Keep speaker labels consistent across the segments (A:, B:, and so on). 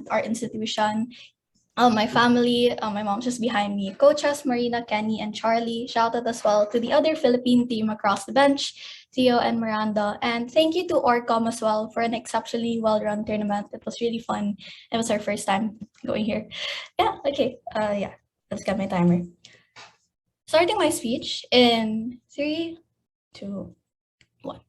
A: our institution, my family, my mom's just behind me, coaches Marina, Kenny, and Charlie. Shout out as well to the other Philippine team across the bench, Theo and Miranda. And thank you to Orcom as well for an exceptionally well-run tournament. It was really fun. It was our first time going here. Yeah, okay. Let's get my timer. Starting my speech in 3, 2, 1.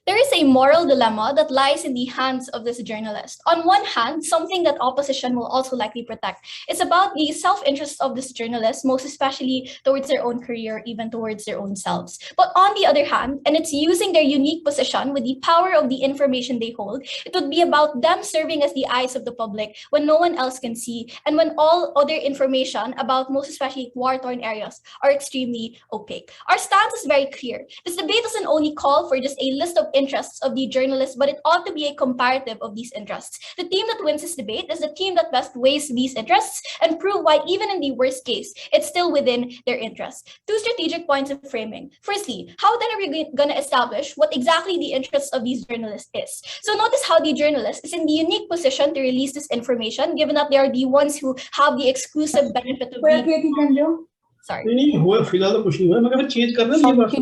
A: There is a moral dilemma that lies in the hands of this journalist. On one hand, something that opposition will also likely protect. It's about the self-interest of this journalist, most especially towards their own career, even towards their own selves. But on the other hand, and it's using their unique position with the power of the information they hold, it would be about them serving as the eyes of the public when no one else can see, and when all other information about most especially war-torn areas are extremely opaque. Our stance is very clear. This debate doesn't only call for just a list of interests of the journalists, but it ought to be a comparative of these interests. The team that wins this debate is the team that best weighs these interests and prove why, even in the worst case, it's still within their interests. 2 strategic points of framing. Firstly, how then are we going to establish what exactly the interests of these journalists is? So notice how the journalist is in the unique position to release this information, given that they are the ones who have the exclusive benefit of being... Sorry.
B: Can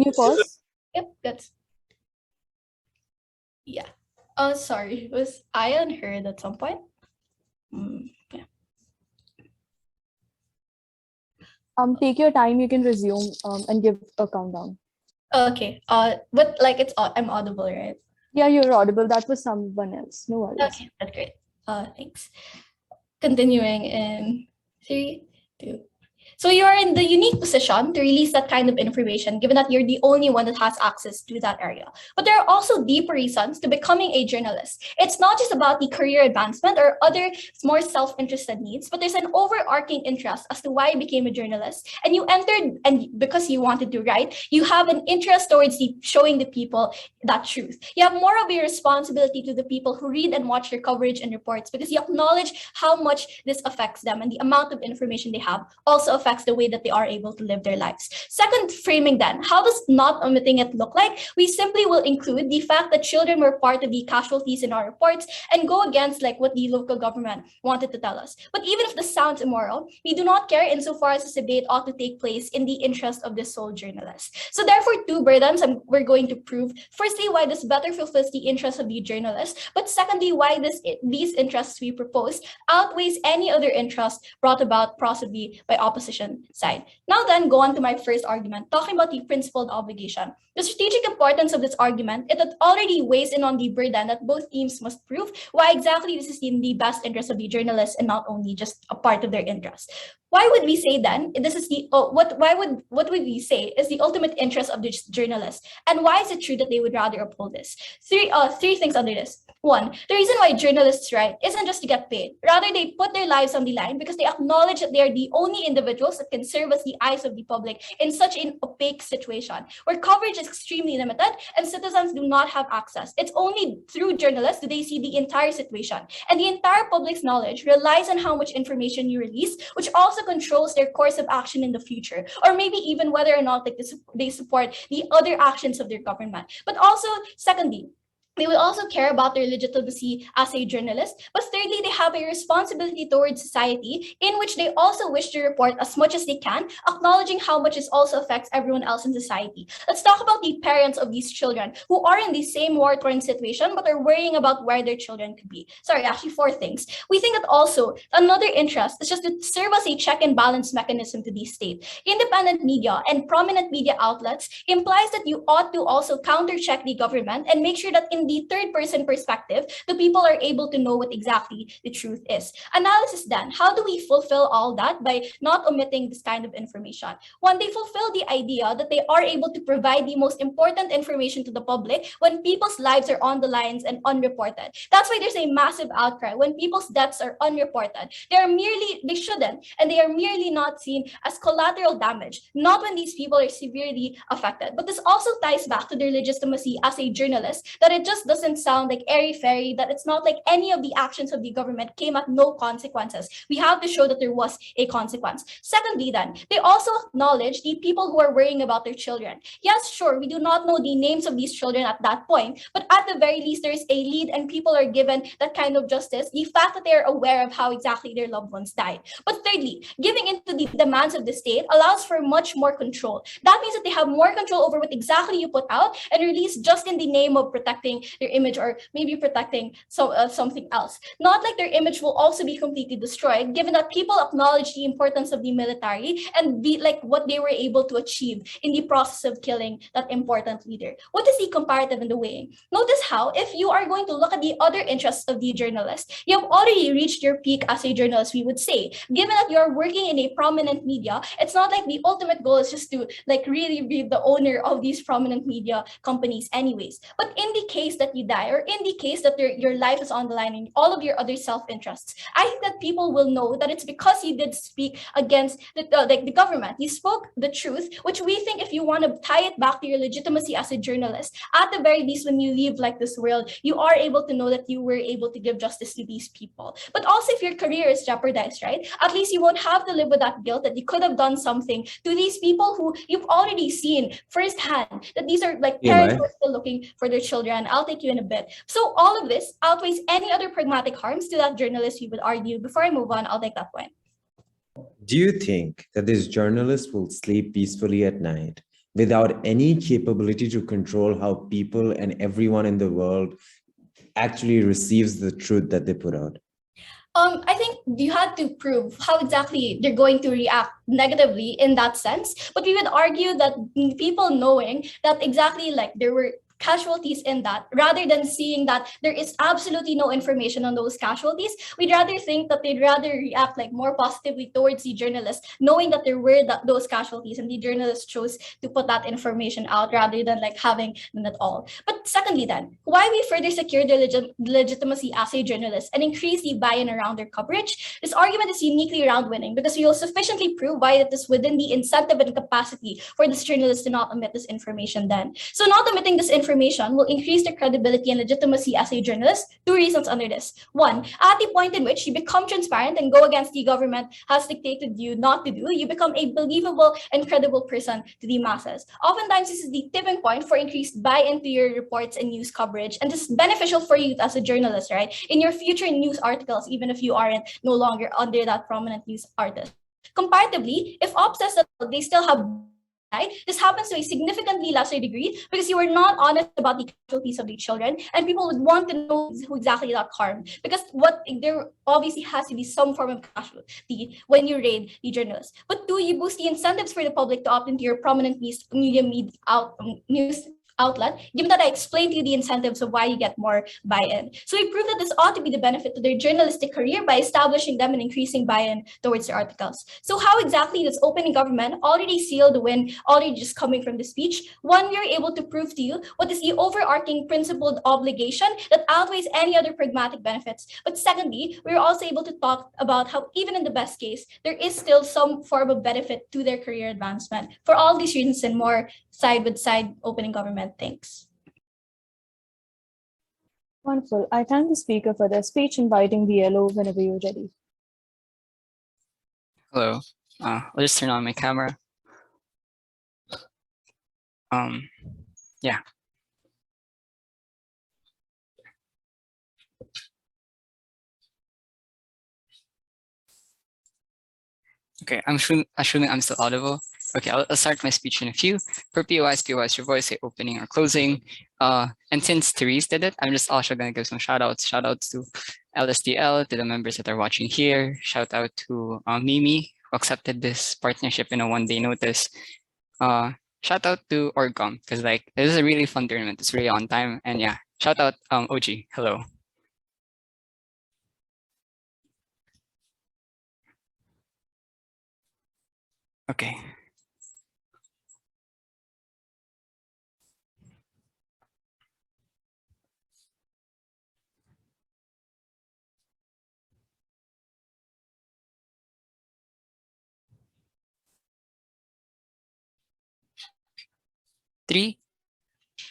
B: you pause?
A: Yep, that's... Yeah. Sorry. Was I unheard at some point? Yeah.
B: Take your time. You can resume and give a countdown.
A: Okay. But like I'm audible, right?
B: Yeah, you're audible. That was someone else. No worries.
A: Okay, that's great. Thanks. Continuing in 3, 2. So you are in the unique position to release that kind of information, given that you're the only one that has access to that area. But there are also deeper reasons to becoming a journalist. It's not just about the career advancement or other more self-interested needs, but there's an overarching interest as to why you became a journalist. And you entered, and because you wanted to write, you have an interest towards showing the people that truth. You have more of a responsibility to the people who read and watch your coverage and reports, because you acknowledge how much this affects them, and the amount of information they have also affects the way that they are able to live their lives. Second framing then, how does not omitting it look like? We simply will include the fact that children were part of the casualties in our reports and go against like what the local government wanted to tell us. But even if this sounds immoral, we do not care insofar as this debate ought to take place in the interest of this sole journalist. So therefore, 2 burdens we're going to prove. Firstly, why this better fulfills the interest of the journalist, but secondly, why these interests we propose outweighs any other interest brought about possibly by opposition side. Now then, go on to my first argument, talking about the principled obligation. The strategic importance of this argument, it already weighs in on the burden that both teams must prove why exactly this is in the best interest of the journalists and not only just a part of their interest. Why would we say then this is the what would we say is the ultimate interest of the journalist, and why is it true that they would rather uphold this? Three things under this. 1, the reason why journalists write isn't just to get paid. Rather, they put their lives on the line because they acknowledge that they are the only individuals that can serve as the eyes of the public in such an opaque situation where coverage is extremely limited and citizens do not have access. It's only through journalists do they see the entire situation, and the entire public's knowledge relies on how much information you release, which also controls their course of action in the future, or maybe even whether or not they support the other actions of their government. But also, secondly, they will also care about their legitimacy as a journalist. But thirdly, they have a responsibility towards society in which they also wish to report as much as they can, acknowledging how much this also affects everyone else in society. Let's talk about the parents of these children who are in the same war-torn situation but are worrying about where their children could be. Sorry, actually 4 things. We think that also another interest is just to serve as a check and balance mechanism to the state. Independent media and prominent media outlets implies that you ought to also counter-check the government and make sure that in the third-person perspective, the people are able to know what exactly the truth is. Analysis then, how do we fulfill all that by not omitting this kind of information? 1, they fulfill the idea that they are able to provide the most important information to the public when people's lives are on the lines and unreported. That's why there's a massive outcry when people's deaths are unreported. They shouldn't, and they are merely not seen as collateral damage, not when these people are severely affected. But this also ties back to their legitimacy as a journalist, that it just doesn't sound like airy-fairy, that it's not like any of the actions of the government came at no consequences. We have to show that there was a consequence. Secondly, then, they also acknowledge the people who are worrying about their children. Yes, sure, we do not know the names of these children at that point, but at the very least, there is a lead and people are given that kind of justice, the fact that they're aware of how exactly their loved ones died. But thirdly, giving into the demands of the state allows for much more control. That means that they have more control over what exactly you put out and release just in the name of protecting their image or maybe protecting something else. Not like their image will also be completely destroyed, given that people acknowledge the importance of the military and be like what they were able to achieve in the process of killing that important leader. What is the comparative in the weighing? Notice how, if you are going to look at the other interests of the journalist, you have already reached your peak as a journalist, we would say. Given that you're working in a prominent media, it's not like the ultimate goal is just to like really be the owner of these prominent media companies anyways. But in the case that you die, or in the case that your life is on the line and all of your other self-interests, I think that people will know that it's because you did speak against the government. You spoke the truth, which we think, if you want to tie it back to your legitimacy as a journalist, at the very least, when you leave like this world, you are able to know that you were able to give justice to these people. But also, if your career is jeopardized, right, at least you won't have to live with that guilt that you could have done something to these people who you've already seen firsthand that these are like parents who are still looking for their children. I'll take you in a bit. So all of this outweighs any other pragmatic harms to that journalist, we would argue. Before I move on, I'll take that point.
C: Do you think that this journalist will sleep peacefully at night without any capability to control how people and everyone in the world actually receives the truth that they put out?
A: I think you had to prove how exactly they're going to react negatively in that sense. But we would argue that people knowing that exactly like there were casualties in that, rather than seeing that there is absolutely no information on those casualties, we'd rather think that they'd rather react like more positively towards the journalist, knowing that there were those casualties and the journalist chose to put that information out rather than like having none at all. But secondly, then, why we further secure their legitimacy as a journalist and increase the buy-in around their coverage? This argument is uniquely round winning because we will sufficiently prove why it is within the incentive and capacity for this journalist to not omit this information then. So not omitting this information will increase their credibility and legitimacy as a journalist. Two reasons under this. One, at the point in which you become transparent and go against the government has dictated you not to do, you become a believable and credible person to the masses. Oftentimes, this is the tipping point for increased buy-in to your reports and news coverage, and this is beneficial for you as a journalist, right? In your future news articles, even if you aren't no longer under that prominent news artist. Comparatively, if Ops says that they still have this happens to a significantly lesser degree because you were not honest about the casualties of the children, and people would want to know who exactly got harmed. Because what there obviously has to be some form of casualty when you raid the journalists. But two, you boost the incentives for the public to opt into your prominent news outlet, given that I explained to you the incentives of why you get more buy-in. So we proved that this ought to be the benefit to their journalistic career by establishing them and increasing buy-in towards their articles. So how exactly does opening government already seal the win, already just coming from the speech? One, we are able to prove to you what is the overarching principled obligation that outweighs any other pragmatic benefits. But secondly, we are also able to talk about how even in the best case, there is still some form of benefit to their career advancement. For all these reasons and more, side with side opening government. Thanks.
B: Wonderful. I thank the speaker for their speech, inviting the yellow whenever you're ready.
D: Hello. I'll just turn on my camera. Yeah. Okay, I'm assuming I'm still audible. Okay, I'll start my speech in a few. For POIs, your voice, say opening or closing. And since Therese did it, I'm just also gonna give some shout outs. Shout outs to LSDL, to the members that are watching here. Shout out to Mimi, who accepted this partnership in a one-day notice. Shout out to Orgom, because like this is a really fun tournament. It's really on time. And yeah, shout out OG, hello. Okay. Three,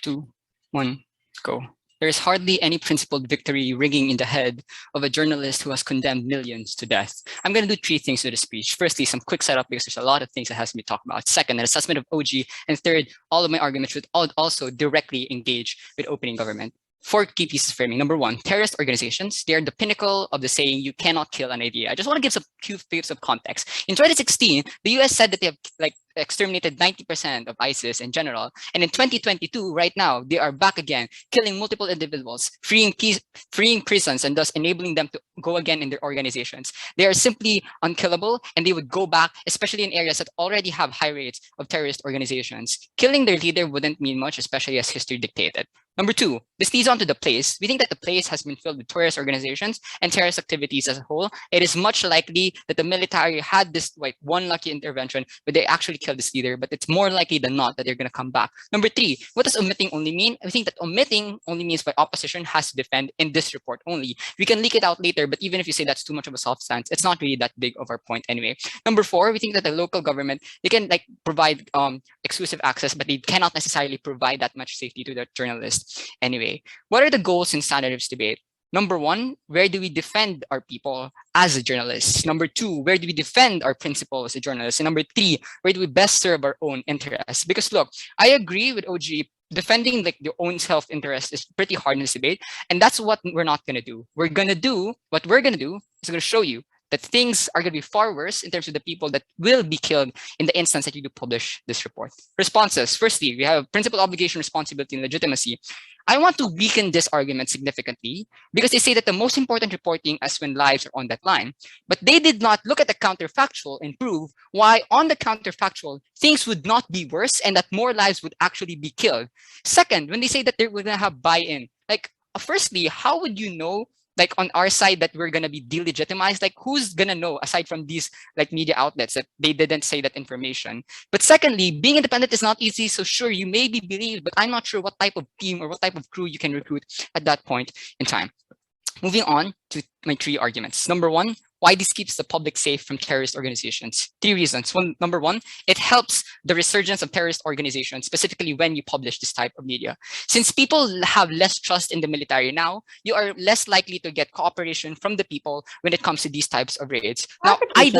D: two, one, go. there is hardly any principled victory ringing in the head of a journalist who has condemned millions to death. I'm going to do 3 things to the speech. Firstly, some quick setup because there's a lot of things that has to be talked about. Second, an assessment of OG. And third, all of my arguments should also directly engage with opening government. 4 key pieces of framing. Number 1, terrorist organizations. They are the pinnacle of the saying, you cannot kill an idea. I just want to give some few bits of context. In 2016, the US said that they have exterminated 90% of ISIS in general. And in 2022, right now, they are back again, killing multiple individuals, freeing prisons, and thus enabling them to go again in their organizations. They are simply unkillable, and they would go back, especially in areas that already have high rates of terrorist organizations. Killing their leader wouldn't mean much, especially as history dictated. Number 2, this leads on to the place. We think that the place has been filled with terrorist organizations and terrorist activities as a whole. It is much likely that the military had this one lucky intervention, but they actually killed this leader, but it's more likely than not that they're going to come back. Number 3, what does omitting only mean? I think that omitting only means by opposition has to defend in this report only. We can leak it out later, but even if you say that's too much of a soft stance, it's not really that big of our point anyway. Number 4, we think that the local government, they can provide exclusive access, but they cannot necessarily provide that much safety to the journalists. Anyway, what are the goals in standard of debate? Number 1, where do we defend our people as a journalist? Number 2, where do we defend our principles as a journalist? And number 3, where do we best serve our own interests? Because look, I agree with OG, defending their own self-interest is pretty hard in this debate. And that's what we're not going to do. What we're going to do is going to show you that things are going to be far worse in terms of the people that will be killed in the instance that you do publish this report. Responses. Firstly, we have principal, obligation, responsibility, and legitimacy. I want to weaken this argument significantly because they say that the most important reporting is when lives are on that line. But they did not look at the counterfactual and prove why on the counterfactual, things would not be worse and that more lives would actually be killed. Second, when they say that they're going to have buy-in, firstly, how would you know on our side that we're going to be delegitimized? Who's going to know aside from these media outlets that they didn't say that information? But secondly, being independent is not easy. So sure, you may be believed, but I'm not sure what type of team or what type of crew you can recruit at that point in time. Moving on to my 3 arguments. Number 1, why this keeps the public safe from terrorist organizations. 3 reasons. Number 1, it helps the resurgence of terrorist organizations, specifically when you publish this type of media. Since people have less trust in the military now, you are less likely to get cooperation from the people when it comes to these types of raids. Now, I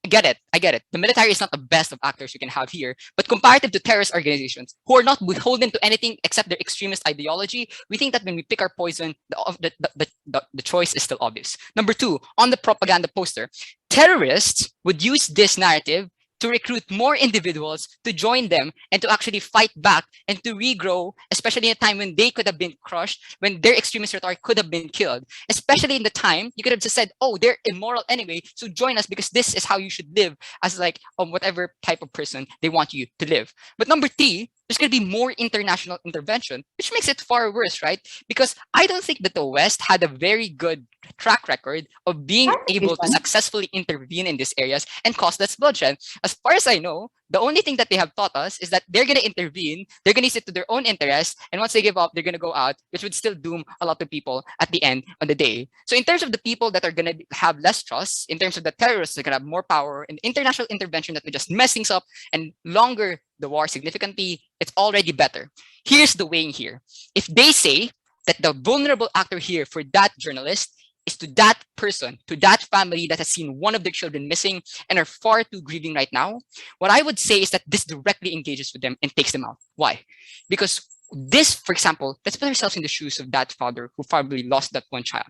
D: get it. The military is not the best of actors you can have here, but comparative to terrorist organizations who are not beholden to anything except their extremist ideology, we think that when we pick our poison, the choice is still obvious. Number 2, on the propaganda poster, terrorists would use this narrative to recruit more individuals to join them and to actually fight back and to regrow, especially in a time when they could have been crushed, when their extremist rhetoric could have been killed. Especially in the time, you could have just said, oh, they're immoral anyway, so join us because this is how you should live as whatever type of person they want you to live. But number 3, there's going to be more international intervention, which makes it far worse, right? Because I don't think that the West had a very good track record of being able to successfully intervene in these areas and cause less bloodshed. As far as I know, the only thing that they have taught us is that they're going to intervene, they're going to use it to their own interest, and once they give up, they're going to go out, which would still doom a lot of people at the end of the day. So in terms of the people that are going to have less trust, in terms of the terrorists that are going to have more power, and international intervention that will just mess things up and longer the war significantly, it's already better. Here's the weighing here. If they say that the vulnerable actor here for that journalist is to that person, to that family that has seen one of their children missing and are far too grieving right now, what I would say is that this directly engages with them and takes them out. Why? Because this, for example, let's put ourselves in the shoes of that father who probably lost that one child.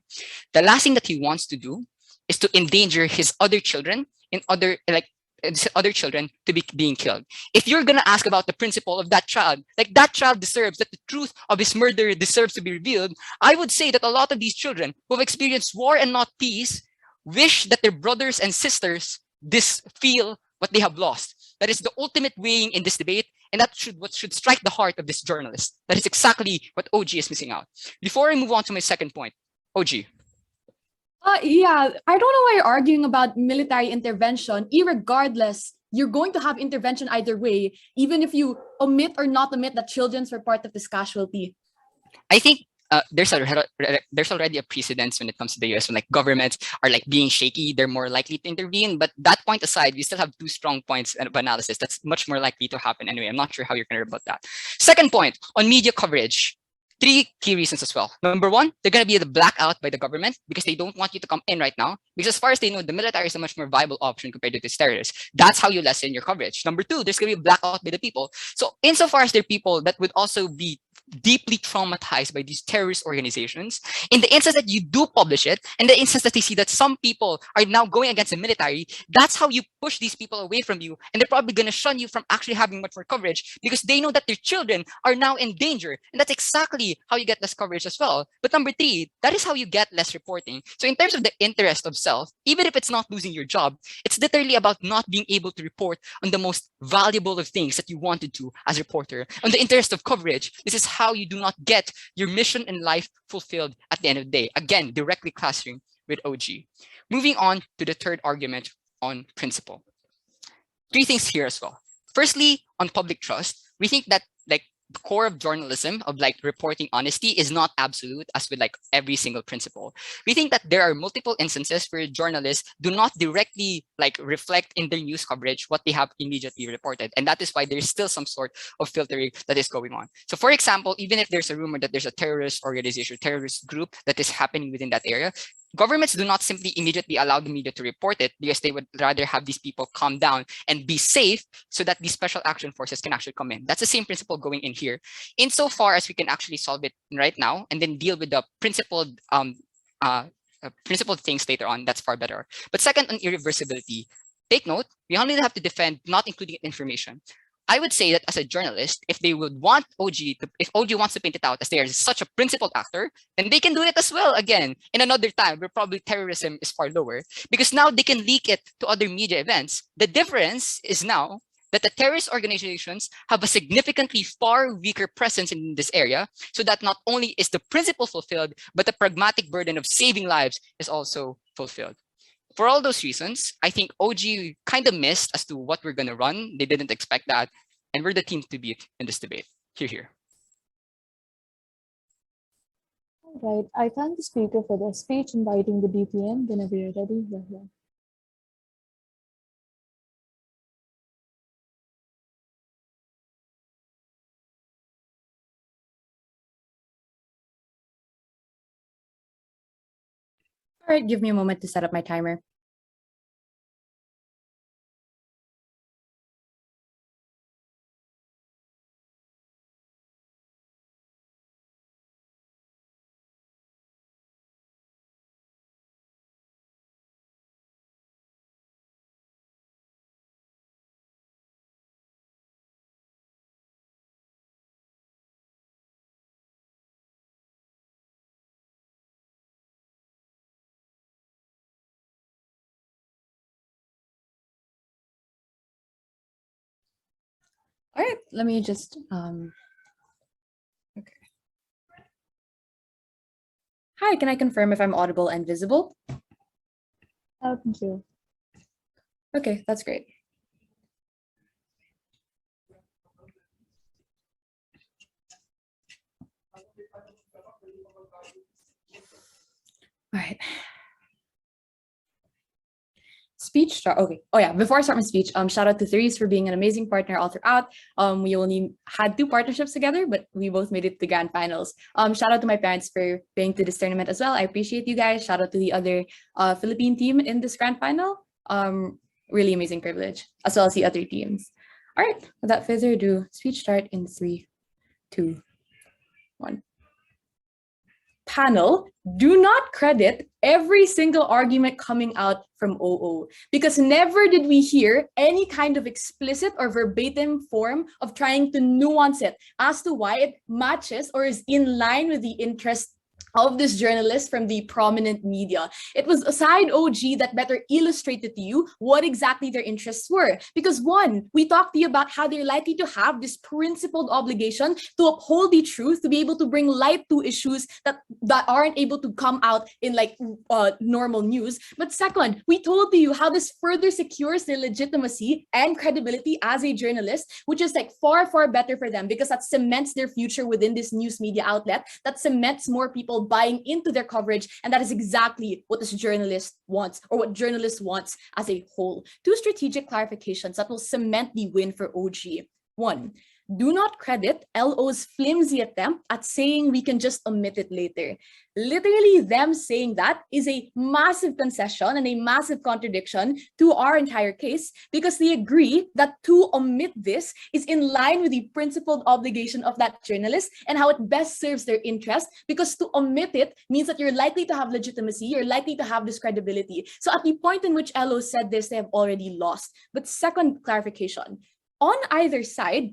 D: The last thing that he wants to do is to endanger his other children in other children to be being killed. If you're gonna ask about the principle of that child, that child deserves, that the truth of his murder deserves to be revealed, I would say that a lot of these children who have experienced war and not peace wish that their brothers and sisters feel what they have lost. That is the ultimate weighing in this debate, and that what should strike the heart of this journalist. That is exactly what OG is missing out. Before I move on to my second point, OG.
B: Yeah, I don't know why you're arguing about military intervention. Irregardless, you're going to have intervention either way, even if you omit or not omit that children were part of this casualty.
D: I think there's already a precedence when it comes to the US when governments are being shaky, they're more likely to intervene. But that point aside, we still have 2 strong points of analysis that's much more likely to happen anyway. I'm not sure how you're going to rebut that. Second point on media coverage. three key reasons as well. Number one, they're going to be the blackout by the government because they don't want you to come in right now. Because as far as they know, the military is a much more viable option compared to these terrorists. That's how you lessen your coverage. Number two, there's going to be a blackout by the people. So insofar as there are people that would also be deeply traumatized by these terrorist organizations, in the instance that you do publish it, in the instance that they see that some people are now going against the military, that's how you push these people away from you. And they're probably going to shun you from actually having much more coverage because they know that their children are now in danger. And that's exactly how you get less coverage as well. But number three, that is how you get less reporting. So in terms of the interest of self, even if it's not losing your job, it's literally about not being able to report on the most valuable of things that you wanted to as a reporter. On the interest of coverage, this is how you do not get your mission in life fulfilled at the end of the day. Again, directly clashing with OG. Moving on to the third argument on principle. Three things here as well. Firstly, on public trust, we think that like the core of journalism, of like reporting honesty, is not absolute as with like every single principle. We think that there are multiple instances where journalists do not directly like reflect in their news coverage what they have immediately reported. And that is why there's still some sort of filtering that is going on. So for example, even if there's a rumor that there's a terrorist organization, terrorist group that is happening within that area, governments do not simply immediately allow the media to report it because they would rather have these people calm down and be safe so that these special action forces can actually come in. That's the same principle going in here. Insofar as we can actually solve it right now and then deal with the principled things later on, that's far better. But second, on irreversibility, take note, we only have to defend not including information. I would say that as a journalist, if they would want if OG wants to paint it out as they are such a principled actor, then they can do it as well again in another time where probably terrorism is far lower because now they can leak it to other media events. The difference is now that the terrorist organizations have a significantly far weaker presence in this area, so that not only is the principle fulfilled, but the pragmatic burden of saving lives is also fulfilled. For all those reasons, I think OG kind of missed as to what we're going to run. They didn't expect that. And we're the team to beat in this debate. Here.
E: All right. I thank the speaker for their speech, inviting the DPM whenever you're ready. You're here.
B: All right, give me a moment to set up my timer. All right, let me just, okay. Hi, can I confirm if I'm audible and visible?
E: Thank you.
B: Okay, that's great. All right. Speech start. Okay. Oh yeah. Before I start my speech, shout out to Therese for being an amazing partner all throughout. We only had 2 partnerships together, but we both made it to the grand finals. Shout out to my parents for playing to this tournament as well. I appreciate you guys. Shout out to the other Philippine team in this grand final. Really amazing privilege, as well as the other teams. All right. Without further ado, speech start in 3, 2, 1. Panel, do not credit every single argument coming out from OO, because never did we hear any kind of explicit or verbatim form of trying to nuance it as to why it matches or is in line with the interest of this journalist from the prominent media. It was aside OG that better illustrated to you what exactly their interests were. Because one, we talked to you about how they're likely to have this principled obligation to uphold the truth, to be able to bring light to issues that aren't able to come out in like normal news. But second, we told you how this further secures their legitimacy and credibility as a journalist, which is like far, far better for them because that cements their future within this news media outlet, that cements more people buying into their coverage, and that is exactly what this journalist wants, or what journalists wants as a whole. 2 strategic clarifications that will cement the win for OG. 1, Do not credit LO's flimsy attempt at saying we can just omit it later. Literally, them saying that is a massive concession and a massive contradiction to our entire case, because they agree that to omit this is in line with the principled obligation of that journalist and how it best serves their interest, because to omit it means that you're likely to have legitimacy, you're likely to have this credibility. So at the point in which LO said this, they have already lost. But second clarification, on either side,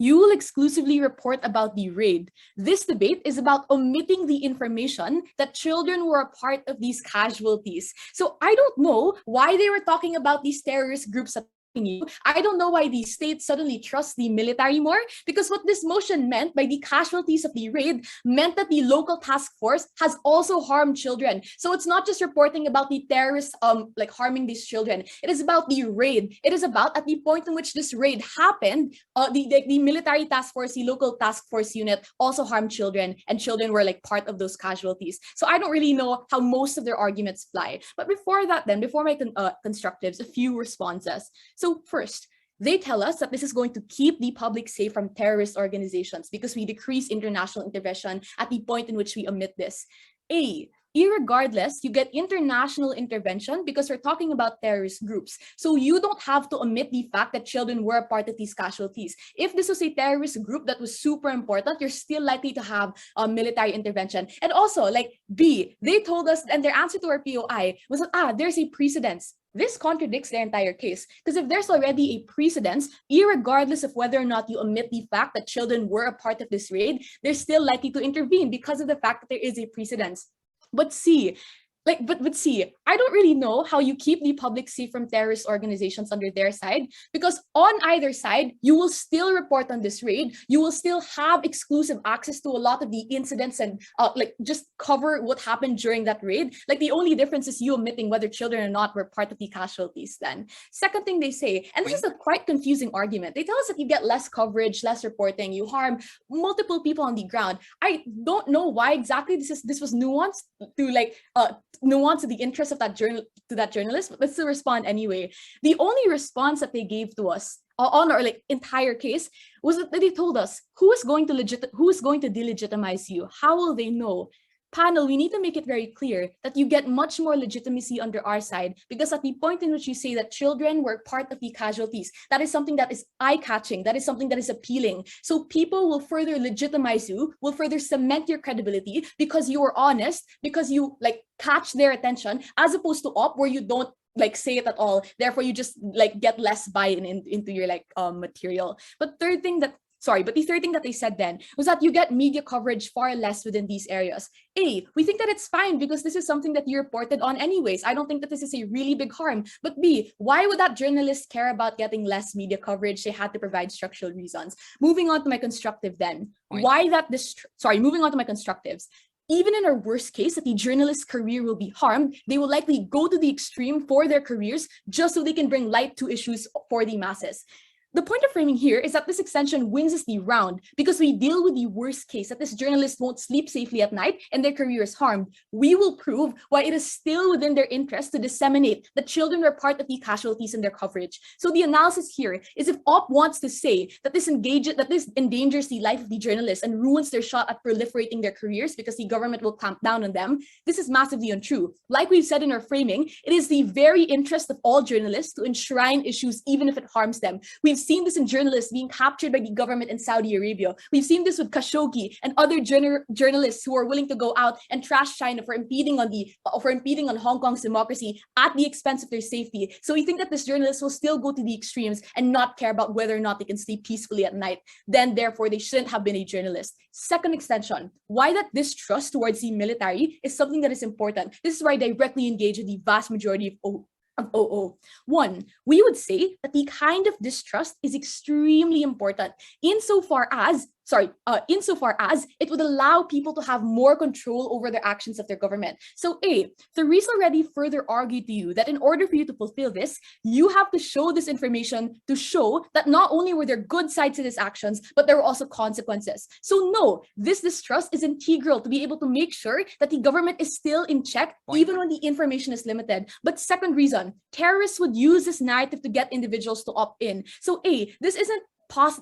B: you will exclusively report about the raid. This debate is about omitting the information that children were a part of these casualties. So I don't know why they were talking about these terrorist groups at you. I don't know why the state suddenly trusts the military more, because what this motion meant by the casualties of the raid meant that the local task force has also harmed children. So it's not just reporting about the terrorists like harming these children. It is about the raid. It is about at the point in which this raid happened, the military task force, the local task force unit also harmed children, and children were like part of those casualties. So I don't really know how most of their arguments fly. But before that, then, before my constructives, a few responses. So first, they tell us that this is going to keep the public safe from terrorist organizations because we decrease international intervention at the point in which we omit this. Irregardless, you get international intervention because we're talking about terrorist groups. So you don't have to omit the fact that children were a part of these casualties. If this was a terrorist group that was super important, you're still likely to have military intervention. And also, like B, they told us, and their answer to our POI was that, there's a precedence. This contradicts their entire case, because if there's already a precedence, irregardless of whether or not you omit the fact that children were a part of this raid, they're still likely to intervene because of the fact that there is a precedence. But C, I don't really know how you keep the public safe from terrorist organizations under their side, because on either side, you will still report on this raid. You will still have exclusive access to a lot of the incidents and just cover what happened during that raid. Like the only difference is you omitting whether children or not were part of the casualties then. Second thing they say, and this is a quite confusing argument, they tell us that you get less coverage, less reporting, you harm multiple people on the ground. I don't know why exactly this was nuanced to nuance to the interest of that journalist, but let's still respond anyway. The only response that they gave to us on our entire case was that they told us who is going to delegitimize you. How will they know? Panel, we need to make it very clear that you get much more legitimacy under our side, because at the point in which you say that children were part of the casualties, that is something that is eye-catching, that is something that is appealing. So people will further legitimize you, will further cement your credibility because you are honest, because you catch their attention, as opposed to op where you don't say it at all. Therefore, you just get less buy-in into your material. But the third thing that they said then was that you get media coverage far less within these areas. A, we think that it's fine because this is something that you reported on anyways. I don't think that this is a really big harm. But B, why would that journalist care about getting less media coverage? They had to provide structural reasons. Moving on to my constructive then. Moving on to my constructives. Even in our worst case, that the journalist's career will be harmed, they will likely go to the extreme for their careers just so they can bring light to issues for the masses. The point of framing here is that this extension wins us the round because we deal with the worst case, that this journalist won't sleep safely at night and their career is harmed. We will prove why it is still within their interest to disseminate that children were part of the casualties in their coverage. So the analysis here is, if OP wants to say that this endangers the life of the journalists and ruins their shot at proliferating their careers because the government will clamp down on them, this is massively untrue. Like we've said in our framing, it is the very interest of all journalists to enshrine issues even if it harms them. We've seen this in journalists being captured by the government in Saudi Arabia. We've seen this with Khashoggi and other journalists who are willing to go out and trash China for impeding on Hong Kong's democracy at the expense of their safety. So we think that this journalist will still go to the extremes and not care about whether or not they can sleep peacefully at night. Then, therefore, they shouldn't have been a journalist. Second extension, why that distrust towards the military is something that is important. This is where I directly engage with the vast majority of OO. One, we would say that the kind of distrust is extremely important insofar as it would allow people to have more control over the actions of their government. So A, Therese already further argued to you that in order for you to fulfill this, you have to show this information to show that not only were there good sides to these actions, but there were also consequences. So no, this distrust is integral to be able to make sure that the government is still in check, even when the information is limited. But second reason, terrorists would use this narrative to get individuals to opt in. So A, this isn't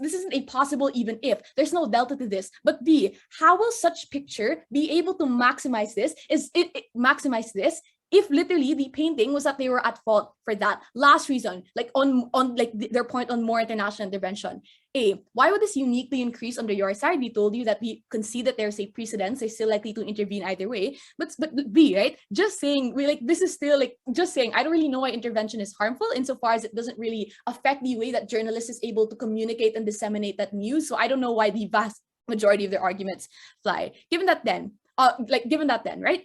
B: this isn't a possible even if. There's no delta to this. But B, how will such picture be able to maximize this? Maximize this if literally the painting was that they were at fault for that? Last reason, like on like their point on more international intervention. A, why would this uniquely increase under your side? We told you that we concede that there's a precedence, they're still likely to intervene either way. But B, right? Just saying, this is still like just saying, I don't really know why intervention is harmful insofar as it doesn't really affect the way that journalists is able to communicate and disseminate that news. So I don't know why the vast majority of their arguments fly. Given that then, right?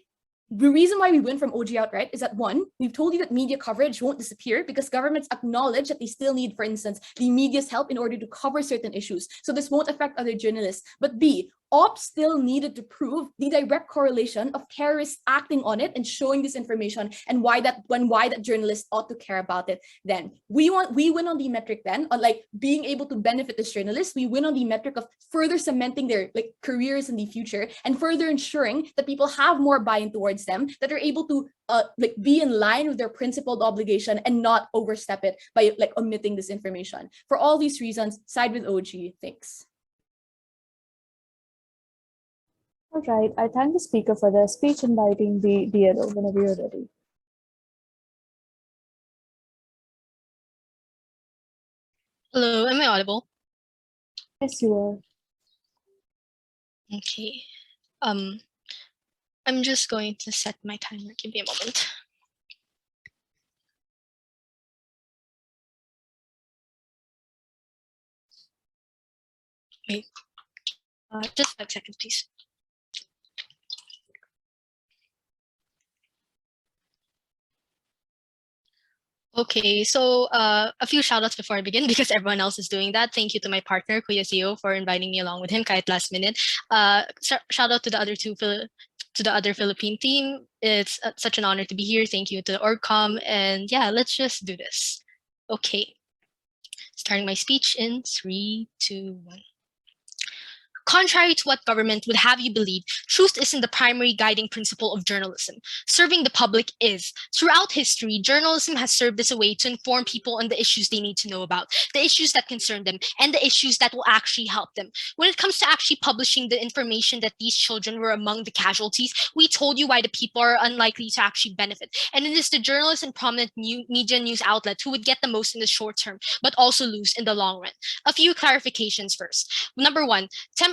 B: The reason why we win from OG outright is that one, we've told you that media coverage won't disappear because governments acknowledge that they still need, for instance, the media's help in order to cover certain issues. So this won't affect other journalists. But B, ops still needed to prove the direct correlation of terrorists acting on it and showing this information and why that journalists ought to care about it. Then we win on the metric then on like being able to benefit as journalists. We win on the metric of further cementing their like careers in the future and further ensuring that people have more buy-in towards them, that are able to like be in line with their principled obligation and not overstep it by like omitting this information. For all these reasons, side with OG. Thanks.
E: All right, I thank the speaker for their speech, inviting the DLO whenever you're ready.
F: Hello, am I audible?
E: Yes, you are.
F: Okay. I'm just going to set my timer. Give me a moment. Wait. Just 5 seconds, please. Okay, so a few shout outs before I begin because everyone else is doing that. Thank you to my partner, Kuya Sio, for inviting me along with him kahit last minute. Shout out to the other Philippine team. It's such an honor to be here. Thank you to OrgCom. And yeah, let's just do this. Okay, starting my speech in 3, 2, 1. Contrary to what government would have you believe, truth isn't the primary guiding principle of journalism. Serving the public is. Throughout history, journalism has served as a way to inform people on the issues they need to know about, the issues that concern them, and the issues that will actually help them. When it comes to actually publishing the information that these children were among the casualties, we told you why the people are unlikely to actually benefit. And it is the journalists and prominent media news outlets who would get the most in the short term, but also lose in the long run. A few clarifications first. Number one,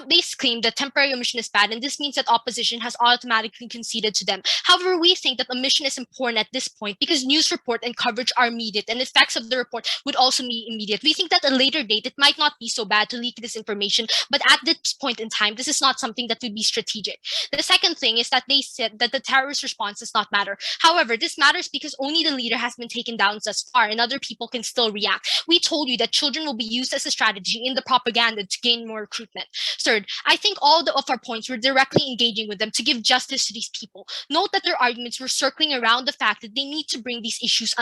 F: they claim that temporary omission is bad, and this means that opposition has automatically conceded to them. However, we think that omission is important at this point because news report and coverage are immediate, and the effects of the report would also be immediate. We think that at a later date, it might not be so bad to leak this information, but at this point in time, this is not something that would be strategic. The second thing is that they said that the terrorist response does not matter. However, this matters because only the leader has been taken down thus far, and other people can still react. We told you that children will be used as a strategy in the propaganda to gain more recruitment. Third, I think all of our points were directly engaging with them to give justice to these people. Note that their arguments were circling around the fact that they need to bring these issues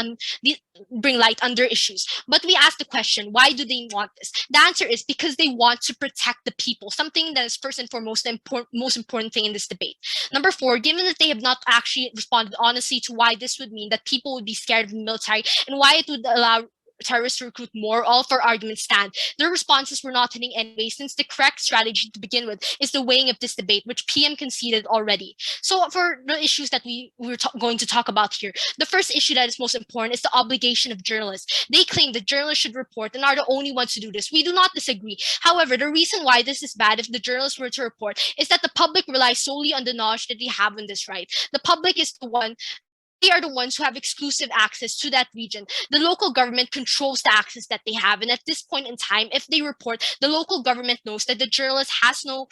F: bring light on their issues. But we asked the question, why do they want this? The answer is because they want to protect the people, something that is first and foremost the most important thing in this debate. Number four, given that they have not actually responded honestly to why this would mean that people would be scared of the military and why it would allow terrorists to recruit more, all for arguments stand. Their responses were not hitting anyway, since the correct strategy to begin with is the weighing of this debate, which PM conceded already. So for the issues that we were going to talk about here, the first issue that is most important is the obligation of journalists. They claim that journalists should report and are the only ones to do this. We do not disagree. However, the reason why this is bad if the journalists were to report is that the public relies solely on the knowledge that they have on this right. The public is they are the ones who have exclusive access to that region. The local government controls the access that they have. And at this point in time, if they report, the local government knows that the journalist has no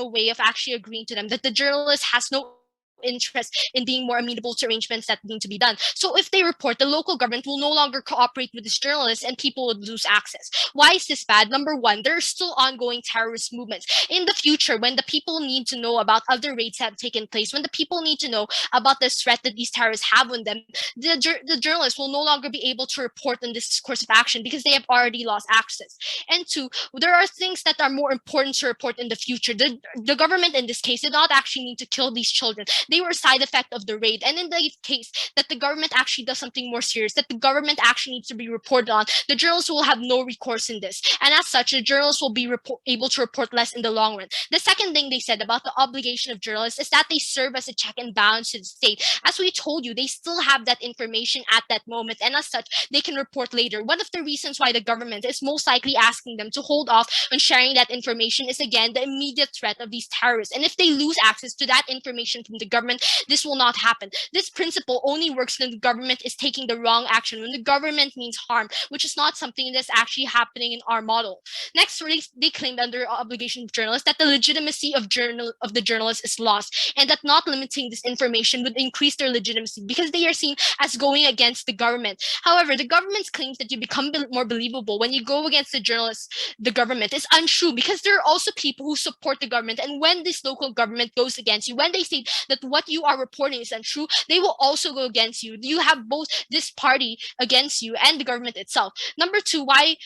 F: way of actually agreeing to them, that the journalist has no interest in being more amenable to arrangements that need to be done. So if they report, the local government will no longer cooperate with this journalist and people would lose access. Why is this bad? Number one, there are still ongoing terrorist movements. In the future, when the people need to know about other raids that have taken place, when the people need to know about the threat that these terrorists have on them, the journalists will no longer be able to report on this course of action because they have already lost access. And two, there are things that are more important to report in the future. The government in this case did not actually need to kill these children. They were a side effect of the raid. And in the case that the government actually does something more serious, that the government actually needs to be reported on, the journalists will have no recourse in this. And as such, the journalists will be able to report less in the long run. The second thing they said about the obligation of journalists is that they serve as a check and balance to the state. As we told you, they still have that information at that moment, and as such, they can report later. One of the reasons why the government is most likely asking them to hold off on sharing that information is, again, the immediate threat of these terrorists. And if they lose access to that information from the government, this will not happen. This principle only works when the government is taking the wrong action, when the government means harm, which is not something that's actually happening in our model. Next, they claimed under obligation of journalists that the legitimacy of the journalists is lost, and that not limiting this information would increase their legitimacy because they are seen as going against the government. However, the government's claims that you become more believable when you go against the journalists, the government, is untrue, because there are also people who support the government, and when this local government goes against you, when they say that what you are reporting is untrue, they will also go against you. You have both this party against you and the government itself. Number two, why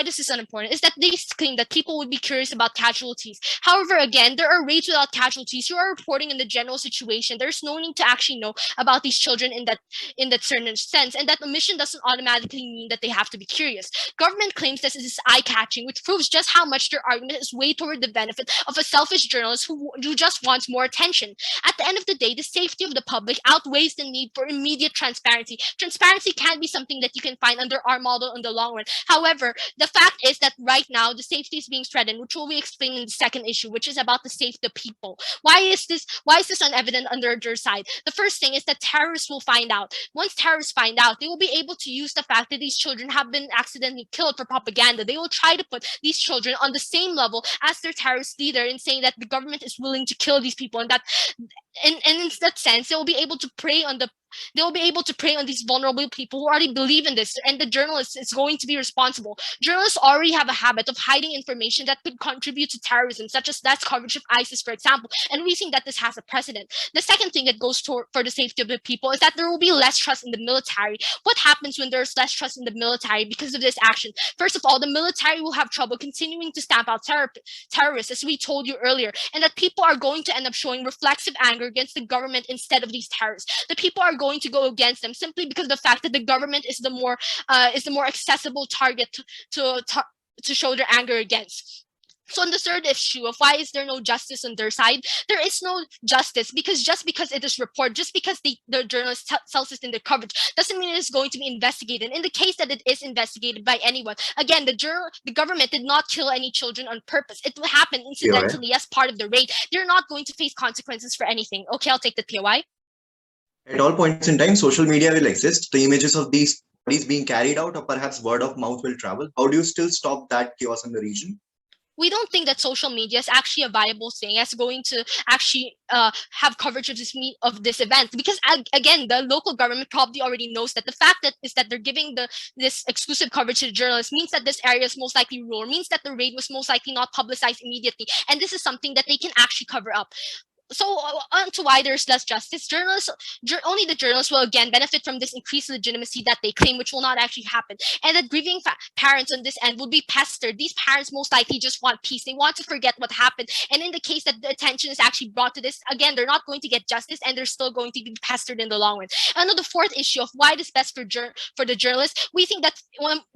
F: this is unimportant is that they claim that people would be curious about casualties. However, again, there are raids without casualties. You are reporting in the general situation. There's no need to actually know about these children in that certain sense, and that omission doesn't automatically mean that they have to be curious. Government claims this is eye-catching, which proves just how much their argument is way toward the benefit of a selfish journalist who just wants more attention. At the end of the day, the safety of the public outweighs the need for immediate transparency. Transparency can be something that you can find under our model in the long run. However, the fact is that right now the safety is being threatened, which will be explained in the second issue, which is about the safety of people. Why is this unevident under their side? The first thing is that terrorists will find out. Once terrorists find out, they will be able to use the fact that these children have been accidentally killed for propaganda. They will try to put these children on the same level as their terrorist leader in saying that the government is willing to kill these people, and that and in that sense they will be able to prey on these vulnerable people who already believe in this, and the journalist is going to be responsible. Journalists already have a habit of hiding information that could contribute to terrorism, such as that coverage of ISIS, for example, and we think that this has a precedent. The second thing that goes for the safety of the people is that there will be less trust in the military. What happens when there's less trust in the military because of this action? First of all, the military will have trouble continuing to stamp out terrorists, as we told you earlier, and that people are going to end up showing reflexive anger against the government instead of these terrorists. The people are going to go against them simply because of the fact that the government is the more accessible target to show their anger against. So on the third issue of why is there no justice on their side, there is no justice because just because it is reported, just because the journalist tells us in their coverage, doesn't mean it is going to be investigated. In the case that it is investigated by anyone, again, the government did not kill any children on purpose. It will happen incidentally as part of the raid. They're not going to face consequences for anything. Okay, I'll take the POI.
G: At all points in time, social media will exist. The images of these bodies being carried out, or perhaps word of mouth will travel. How do you still stop that chaos in the region?
F: We don't think that social media is actually a viable thing as going to actually have coverage of this event, because again, the local government probably already knows that the fact that they're giving this exclusive coverage to the journalists means that this area is most likely rural, means that the raid was most likely not publicized immediately, and this is something that they can actually cover up. So on to why there's less justice. Only the journalists will again benefit from this increased legitimacy that they claim, which will not actually happen. And that grieving parents on this end will be pestered. These parents most likely just want peace. They want to forget what happened. And in the case that the attention is actually brought to this, again, they're not going to get justice, and they're still going to be pestered in the long run. And on the fourth issue of why it is best for the journalists, we think that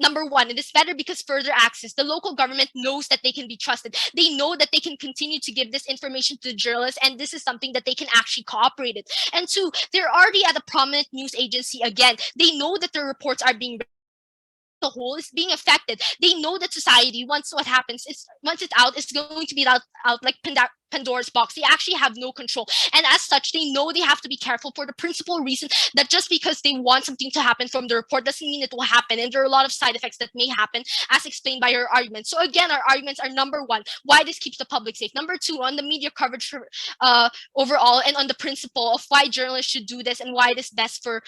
F: number one, it is better because further access. The local government knows that they can be trusted. They know that they can continue to give this information to the journalists, and this is something that they can actually cooperate with. And two, they're already at a prominent news agency again. They know that their reports are being the whole is being affected. They know that society, once what happens is once it's out, it's going to be out like Pandora's box. They actually have no control, and as such they know they have to be careful for the principal reason that just because they want something to happen from the report doesn't mean it will happen, and there are a lot of side effects that may happen as explained by our arguments. So again, our arguments are number one, why this keeps the public safe, number two, on the media coverage for, overall, and on the principle of why journalists should do this and why it is best for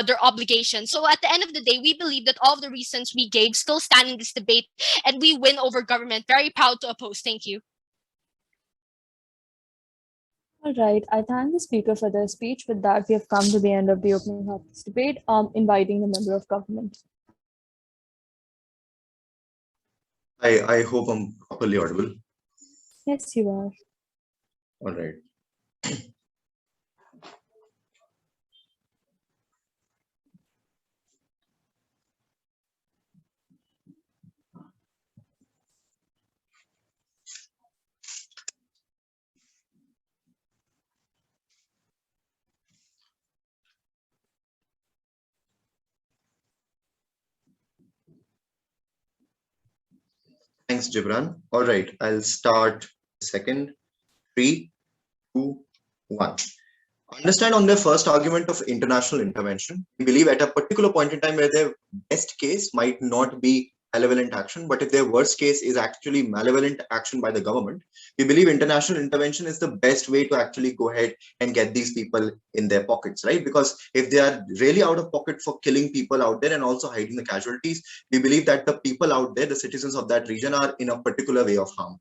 F: their obligation. So at the end of the day, we believe that all of the reasons we gave still stand in this debate, and we win over government. Very proud to oppose. Thank you.
E: All right, I thank the speaker for their speech. With that, we have come to the end of the opening half of this debate, inviting the member of government.
G: I hope I'm properly audible.
E: Yes, you are.
G: All right. Thanks, Gibran. All right, I'll start second. 3, 2, 1. Understand on their first argument of international intervention, we believe at a particular point in time where their best case might not be malevolent action, but if their worst case is actually malevolent action by the government, we believe international intervention is the best way to actually go ahead and get these people in their pockets, right? Because if they are really out of pocket for killing people out there and also hiding the casualties, we believe that the people out there, the citizens of that region, are in a particular way of harm.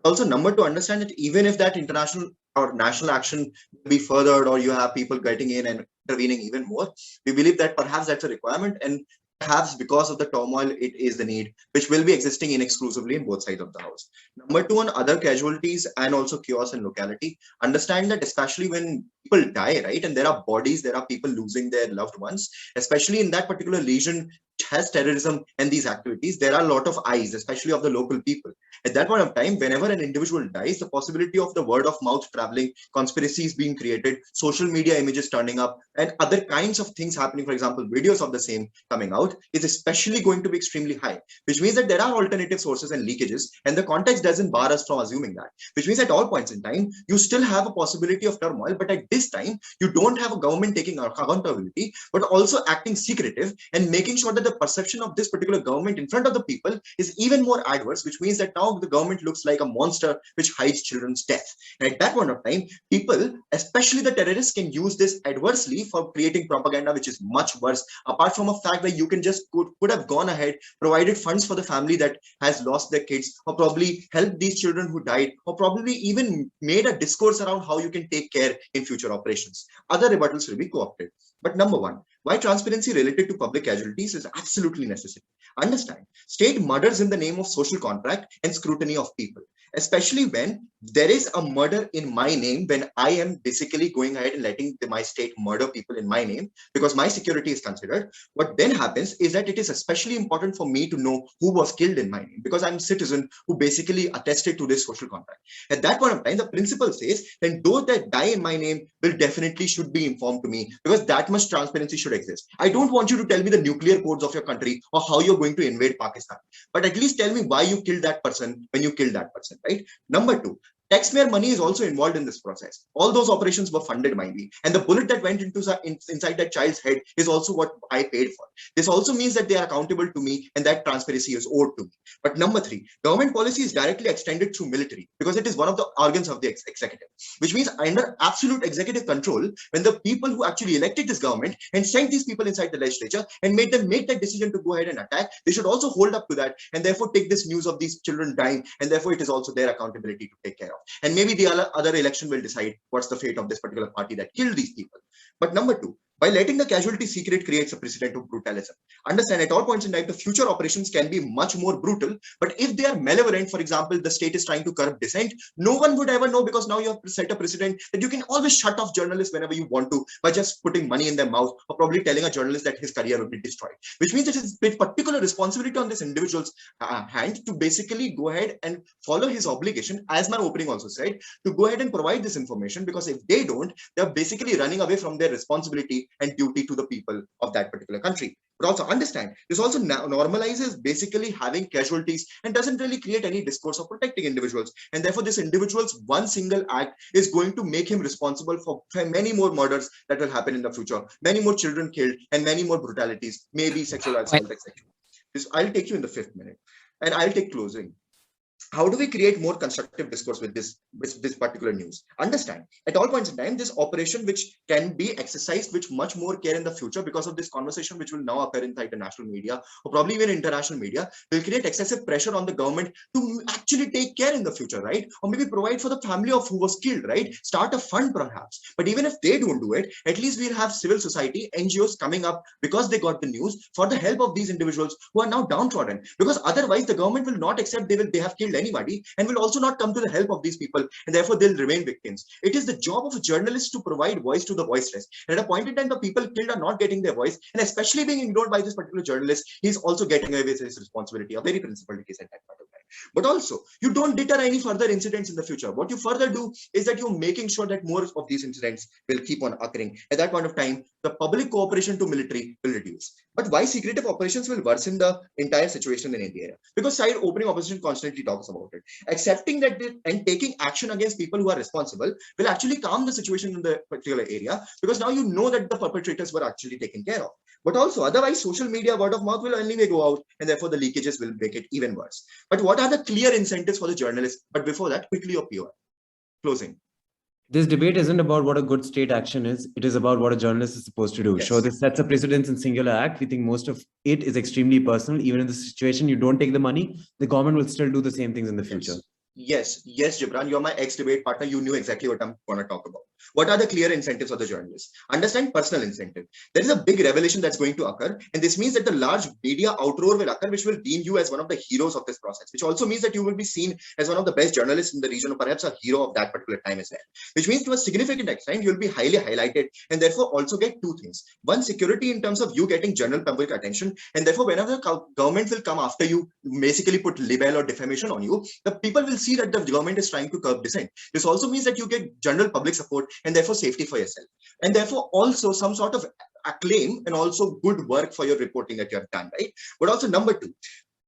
G: Also, number to understand that even if that international or national action will be furthered, or you have people getting in and intervening even more, we believe that perhaps that's a requirement, and perhaps because of the turmoil, it is the need, which will be existing inexclusively in both sides of the house. Number two, on other casualties and also chaos and locality, understand that especially when people die, right, and there are bodies, there are people losing their loved ones, especially in that particular region which has terrorism and these activities, there are a lot of eyes, especially of the local people. At that point of time, whenever an individual dies, the possibility of the word of mouth traveling, conspiracies being created, social media images turning up, and other kinds of things happening, for example, videos of the same coming out, is especially going to be extremely high, which means that there are alternative sources and leakages, and the context doesn't bar us from assuming that, which means at all points in time, you still have a possibility of turmoil, but at this time, you don't have a government taking accountability, but also acting secretive and making sure that the perception of this particular government in front of the people is even more adverse, which means that now the government looks like a monster which hides children's death. And at that point of time, people, especially the terrorists, can use this adversely for creating propaganda, which is much worse, apart from a fact that you can just could have gone ahead, provided funds for the family that has lost their kids, or probably helped these children who died, or probably even made a discourse around how you can take care in future operations. Other rebuttals will be co-opted. But number one, why transparency related to public casualties is absolutely necessary. Understand, state murders in the name of social contract and scrutiny of people, especially when there is a murder in my name, when I am basically going ahead and letting my state murder people in my name because my security is considered. What then happens is that it is especially important for me to know who was killed in my name, because I'm a citizen who basically attested to this social contract. At that point of time, the principle says then those that die in my name will definitely should be informed to me, because that much transparency should exist. I don't want you to tell me the nuclear codes of your country or how you're going to invade Pakistan, but at least tell me why you killed that person when you killed that person, right? Number two, taxpayer money is also involved in this process. All those operations were funded by me, and the bullet that went inside that child's head is also what I paid for. This also means that they are accountable to me, and that transparency is owed to me. But number three, government policy is directly extended through military, because it is one of the organs of the executive, which means under absolute executive control, when the people who actually elected this government and sent these people inside the legislature and made them make that decision to go ahead and attack, they should also hold up to that, and therefore take this news of these children dying, and therefore it is also their accountability to take care of. And maybe the other election will decide what's the fate of this particular party that killed these people. But number two, by letting the casualty secret creates a precedent of brutalism. Understand, at all points in time, the future operations can be much more brutal, but if they are malevolent, for example, the state is trying to curb dissent, no one would ever know, because now you have set a precedent that you can always shut off journalists whenever you want to by just putting money in their mouth, or probably telling a journalist that his career will be destroyed, which means it is a particular responsibility on this individual's hand to basically go ahead and follow his obligation, as my opening also said, to go ahead and provide this information, because if they don't, they're basically running away from their responsibility and duty to the people of that particular country. But also understand, this also normalizes basically having casualties and doesn't really create any discourse of protecting individuals. And therefore, this individual's one single act is going to make him responsible for many more murders that will happen in the future, many more children killed, and many more brutalities, maybe sexual assault, etc. I'll take you in the 5th minute, and I'll take closing. How do we create more constructive discourse with this particular news? Understand, at all points in time, this operation which can be exercised with much more care in the future, because of this conversation which will now appear inside the national media or probably even international media, will create excessive pressure on the government to actually take care in the future, right? Or maybe provide for the family of who was killed, right? Start a fund perhaps. But even if they don't do it, at least we'll have civil society, NGOs coming up because they got the news for the help of these individuals who are now downtrodden, because otherwise the government will not accept they have killed anybody, and will also not come to the help of these people, and therefore they'll remain victims. It is the job of a journalist to provide voice to the voiceless, and at a point in time the people killed are not getting their voice, and especially being ignored by this particular journalist, he's also getting away with his responsibility, a very principled case at that point of time. But also, you don't deter any further incidents in the future. What you further do is that you're making sure that more of these incidents will keep on occurring. At that point of time, the public cooperation to military will reduce. But why secretive operations will worsen the entire situation in India? Because side opening opposition constantly talks about it. Accepting that and taking action against people who are responsible will actually calm the situation in the particular area, because now you know that the perpetrators were actually taken care of. But also, otherwise, social media word of mouth will anyway go out, and therefore the leakages will make it even worse. But what are the clear incentives for the journalists? But before that, quickly your POI. Closing.
C: This debate isn't about what a good state action is. It is about what a journalist is supposed to do.
G: Yes.
C: So this sets a precedence in singular act. We think most of it is extremely personal. Even in the situation you don't take the money, the government will still do the same things in the future.
G: Yes, Gibran, you're my ex-debate partner. You knew exactly what I'm going to talk about. What are the clear incentives of the journalist? Understand personal incentive. There is a big revelation that's going to occur, and this means that the large media outroar will occur, which will deem you as one of the heroes of this process, which also means that you will be seen as one of the best journalists in the region, or perhaps a hero of that particular time as well. Which means to a significant extent, you'll be highly highlighted, and therefore also get two things. One, security in terms of you getting general public attention, and therefore whenever the government will come after you, basically put libel or defamation on you, the people will see that the government is trying to curb dissent. This also means that you get general public support and therefore safety for yourself. And therefore also some sort of acclaim and also good work for your reporting that you have done, right? But also number two,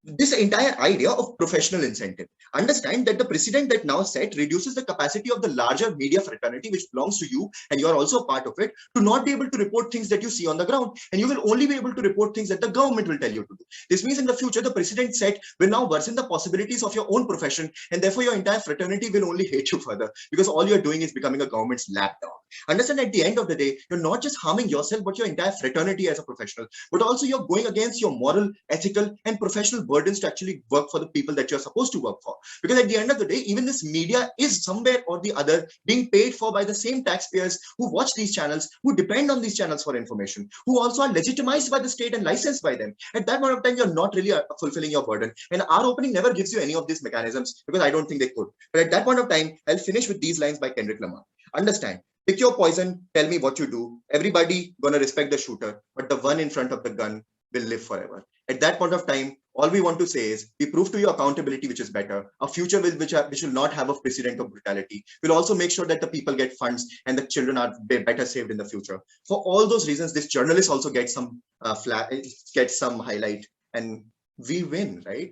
G: this entire idea of professional incentive. Understand that the precedent that now set reduces the capacity of the larger media fraternity, which belongs to you, and you are also a part of it, to not be able to report things that you see on the ground. And you will only be able to report things that the government will tell you to do. This means in the future, the precedent set will now worsen the possibilities of your own profession, and therefore your entire fraternity will only hate you further, because all you're doing is becoming a government's lapdog. Understand at the end of the day, you're not just harming yourself, but your entire fraternity as a professional, but also you're going against your moral, ethical, and professional burdens to actually work for the people that you're supposed to work for. Because at the end of the day, even this media is somewhere or the other being paid for by the same taxpayers who watch these channels, who depend on these channels for information, who also are legitimized by the state and licensed by them. At that point of time, you're not really fulfilling your burden. And our opening never gives you any of these mechanisms, because I don't think they could. But at that point of time, I'll finish with these lines by Kendrick Lamar. Understand, pick your poison, tell me what you do. Everybody gonna respect the shooter, but the one in front of the gun will live forever. At that point of time, all we want to say is we prove to you accountability, which is better, a future which will not have a precedent of brutality. We'll also make sure that the people get funds and the children are better saved in the future. For all those reasons, this journalist also gets some highlight, and we win, right?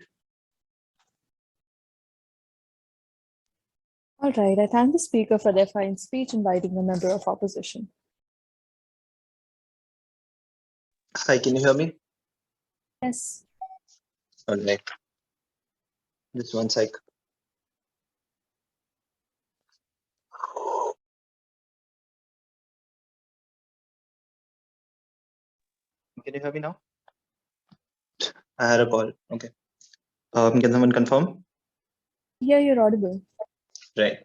E: All right, I thank the speaker for their fine speech, inviting the member of opposition.
H: Hi, can you hear me?
E: Yes.
H: All right. Just one sec. Can you hear me now? I had a call. Okay. Can someone confirm?
E: Yeah, you're audible.
H: Right.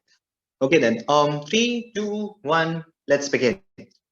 H: Okay then. 3, 2, 1. Let's begin.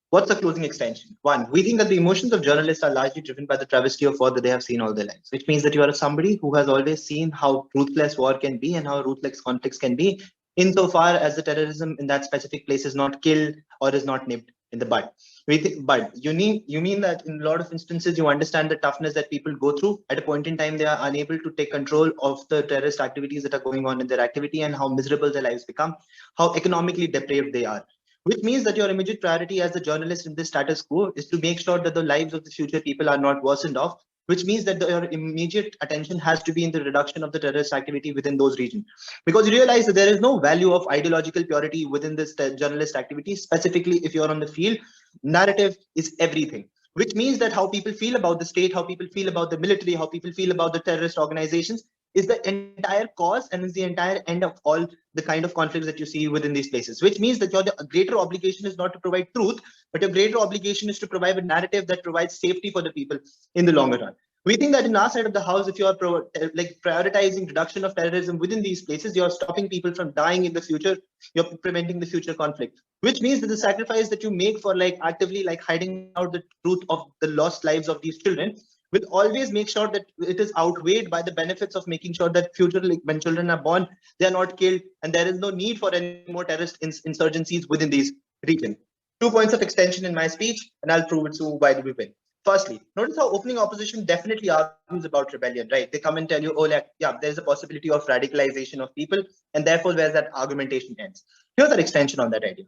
H: What's the closing extension? 1, we think that the emotions of journalists are largely driven by the travesty of war that they have seen all their lives, which means that you are somebody who has always seen how ruthless war can be and how ruthless conflicts can be, insofar as the terrorism in that specific place is not killed or is not nipped in the bud. But you mean that in a lot of instances you understand the toughness that people go through. At a point in time, they are unable to take control of the terrorist activities that are going on in their activity, and how miserable their lives become, how economically depraved they are. Which means that your immediate priority as a journalist in this status quo is to make sure that the lives of the future people are not worsened off, which means that your immediate attention has to be in the reduction of the terrorist activity within those regions. Because you realize that there is no value of ideological purity within this journalist activity, specifically if you're on the field. Narrative is everything. Which means that how people feel about the state, how people feel about the military, how people feel about the terrorist organizations is the entire cause and is the entire end of all the kind of conflicts that you see within these places. Which means that your greater obligation is not to provide truth, but your greater obligation is to provide a narrative that provides safety for the people in the longer run. We think that in our side of the house, if you are prioritizing reduction of terrorism within these places, you're stopping people from dying in the future, you're preventing the future conflict. Which means that the sacrifice that you make for actively hiding out the truth of the lost lives of these children will always make sure that it is outweighed by the benefits of making sure that future, when children are born, they are not killed, and there is no need for any more terrorist insurgencies within these regions. 2 points of extension in my speech, and I'll prove it to why do we win. Firstly, notice how opening opposition definitely argues about rebellion, right? They come and tell you, oh, like, yeah, there's a possibility of radicalization of people, and therefore where that argumentation ends. Here's an extension on that idea.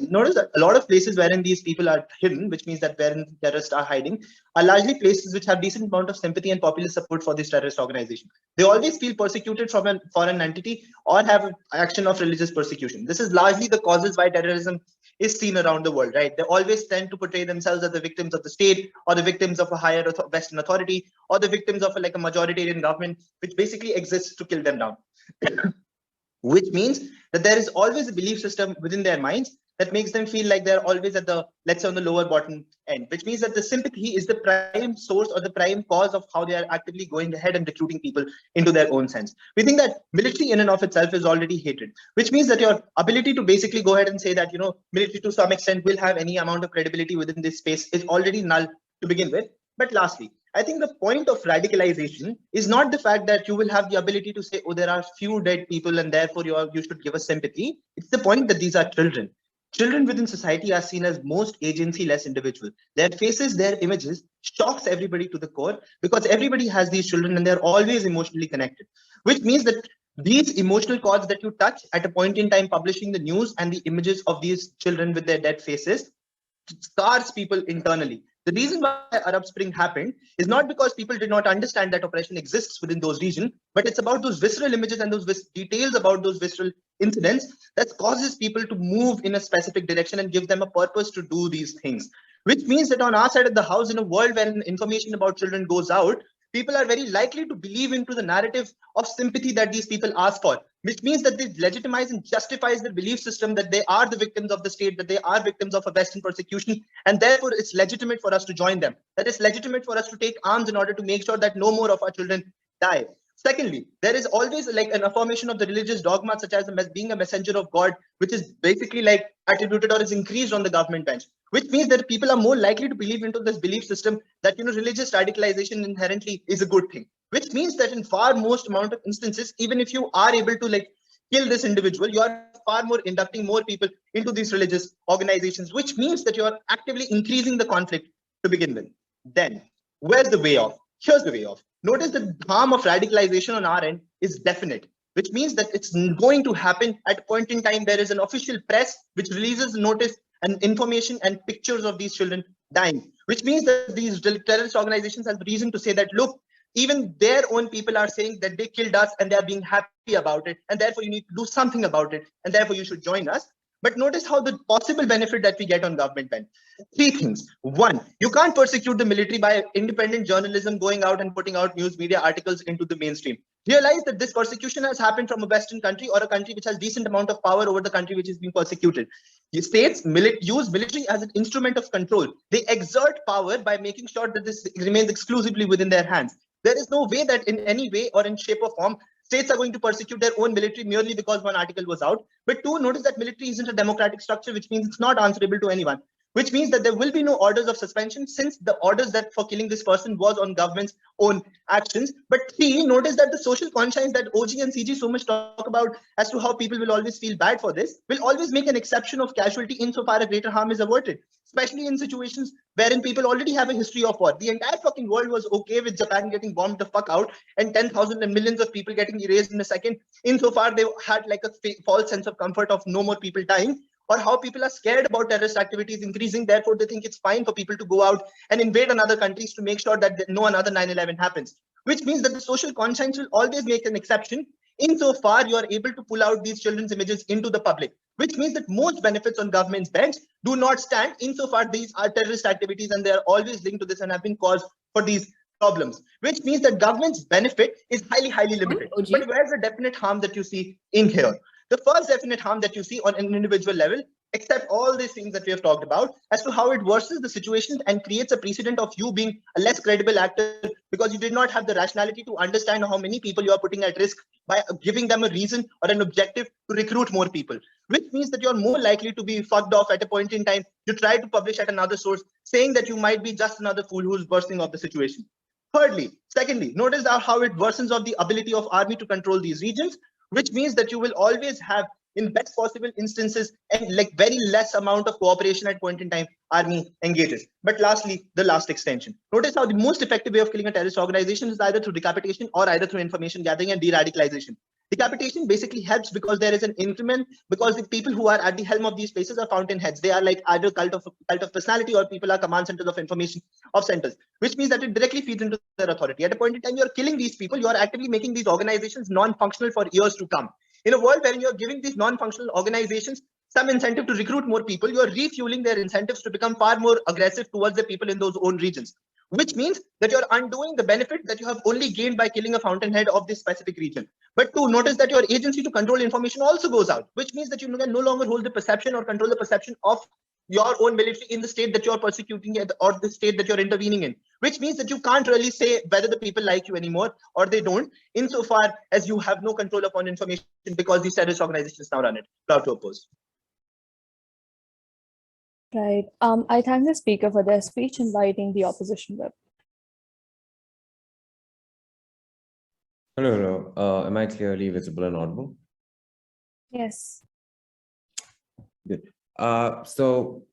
H: Notice that a lot of places wherein these people are hidden, which means that wherein terrorists are hiding, are largely places which have decent amount of sympathy and popular support for this terrorist organization. They always feel persecuted from a foreign entity or have an action of religious persecution. This is largely the causes why terrorism is seen around the world, right? They always tend to portray themselves as the victims of the state or the victims of a higher Western authority or the victims of like a majoritarian government, which basically exists to kill them down. Which means that there is always a belief system within their minds that makes them feel like they're always at the, let's say, on the lower bottom end, which means that the sympathy is the prime source or the prime cause of how they are actively going ahead and recruiting people into their own sense. We think that military in and of itself is already hatred, which means that your ability to basically go ahead and say that, you know, military to some extent will have any amount of credibility within this space is already null to begin with. But lastly, I think the point of radicalization is not the fact that you will have the ability to say, oh, there are few dead people and therefore you should give us sympathy. It's the point that these are children. Children within society are seen as most agency-less individuals. Their faces, their images shocks everybody to the core because everybody has these children and they're always emotionally connected, which means that these emotional chords that you touch at a point in time publishing the news and the images of these children with their dead faces scars people internally. The reason why Arab Spring happened is not because people did not understand that oppression exists within those regions, but it's about those visceral images and those details about those visceral incidents that causes people to move in a specific direction and give them a purpose to do these things. Which means that on our side of the house, in a world when information about children goes out, people are very likely to believe into the narrative of sympathy that these people ask for, which means that they legitimize and justifies their belief system that they are the victims of the state, that they are victims of a Western persecution, and therefore it's legitimate for us to join them. That it's legitimate for us to take arms in order to make sure that no more of our children die. Secondly, there is always like an affirmation of the religious dogma, such as being a messenger of God, which is basically like attributed or is increased on the government bench, which means that people are more likely to believe into this belief system that, you know, religious radicalization inherently is a good thing, which means that in far most amount of instances, even if you are able to like kill this individual, you are far more inducting more people into these religious organizations, which means that you are actively increasing the conflict to begin with. Then where's the way off? Here's the way off. Notice the harm of radicalization on our end is definite, which means that it's going to happen at a point in time. There is an official press which releases notice and information and pictures of these children dying, which means that these terrorist organizations have reason to say that, look, even their own people are saying that they killed us and they are being happy about it, and therefore you need to do something about it, and therefore you should join us. But notice how the possible benefit that we get on government bench. Three things. One, you can't persecute the military by independent journalism going out and putting out news media articles into the mainstream. Realize that this persecution has happened from a Western country or a country which has decent amount of power over the country which is being persecuted. The states use military as an instrument of control. They exert power by making sure that this remains exclusively within their hands. There is no way that in any way or in shape or form states are going to persecute their own military merely because one article was out. But two, notice that military isn't a democratic structure, which means it's not answerable to anyone, which means that there will be no orders of suspension since the orders that for killing this person was on government's own actions. But three, notice that the social conscience that OG and CG so much talk about as to how people will always feel bad for this will always make an exception of casualty insofar as greater harm is averted, especially in situations wherein people already have a history of war. The entire fucking world was okay with Japan getting bombed the fuck out and 10,000 and millions of people getting erased in a second. Insofar they had like a false sense of comfort of no more people dying, or how people are scared about terrorist activities increasing. Therefore, they think it's fine for people to go out and invade another countries to make sure that no another 9/11 happens, which means that the social conscience will always make an exception insofar you are able to pull out these children's images into the public, which means that most benefits on government's bench do not stand insofar these are terrorist activities and they are always linked to this and have been caused for these problems, which means that government's benefit is highly, highly limited.
B: OG.
H: But where's the definite harm that you see in here? The first definite harm that you see on an individual level, except all these things that we have talked about, as to how it worsens the situation and creates a precedent of you being a less credible actor because you did not have the rationality to understand how many people you are putting at risk by giving them a reason or an objective to recruit more people, which means that you're more likely to be fucked off at a point in time. You try to publish at another source saying that you might be just another fool who's bursting off the situation. Secondly, notice how it worsens of the ability of army to control these regions, which means that you will always have in best possible instances, and like very less amount of cooperation at point in time, army engages. But lastly, the last extension. Notice how the most effective way of killing a terrorist organization is either through decapitation or either through information gathering and de-radicalization. Decapitation basically helps because there is an increment, because the people who are at the helm of these places are fountainheads. They are like either cult of personality, or people are command centers of information of centers, which means that it directly feeds into their authority. At a point in time, you're killing these people, you are actively making these organizations non-functional for years to come. In a world wherein you're giving these non-functional organizations some incentive to recruit more people, you're refueling their incentives to become far more aggressive towards the people in those own regions, which means that you're undoing the benefit that you have only gained by killing a fountainhead of this specific region. But to notice that your agency to control information also goes out, which means that you can no longer hold the perception or control the perception of your own military in the state that you're persecuting or the state that you're intervening in, which means that you can't really say whether the people like you anymore or they don't, insofar as you have no control upon information because these terrorist organizations now run it. Proud to oppose.
E: Right. I thank the speaker for their speech, inviting the opposition whip.
C: Hello. Am I clearly visible and audible?
E: Yes.
C: Good. So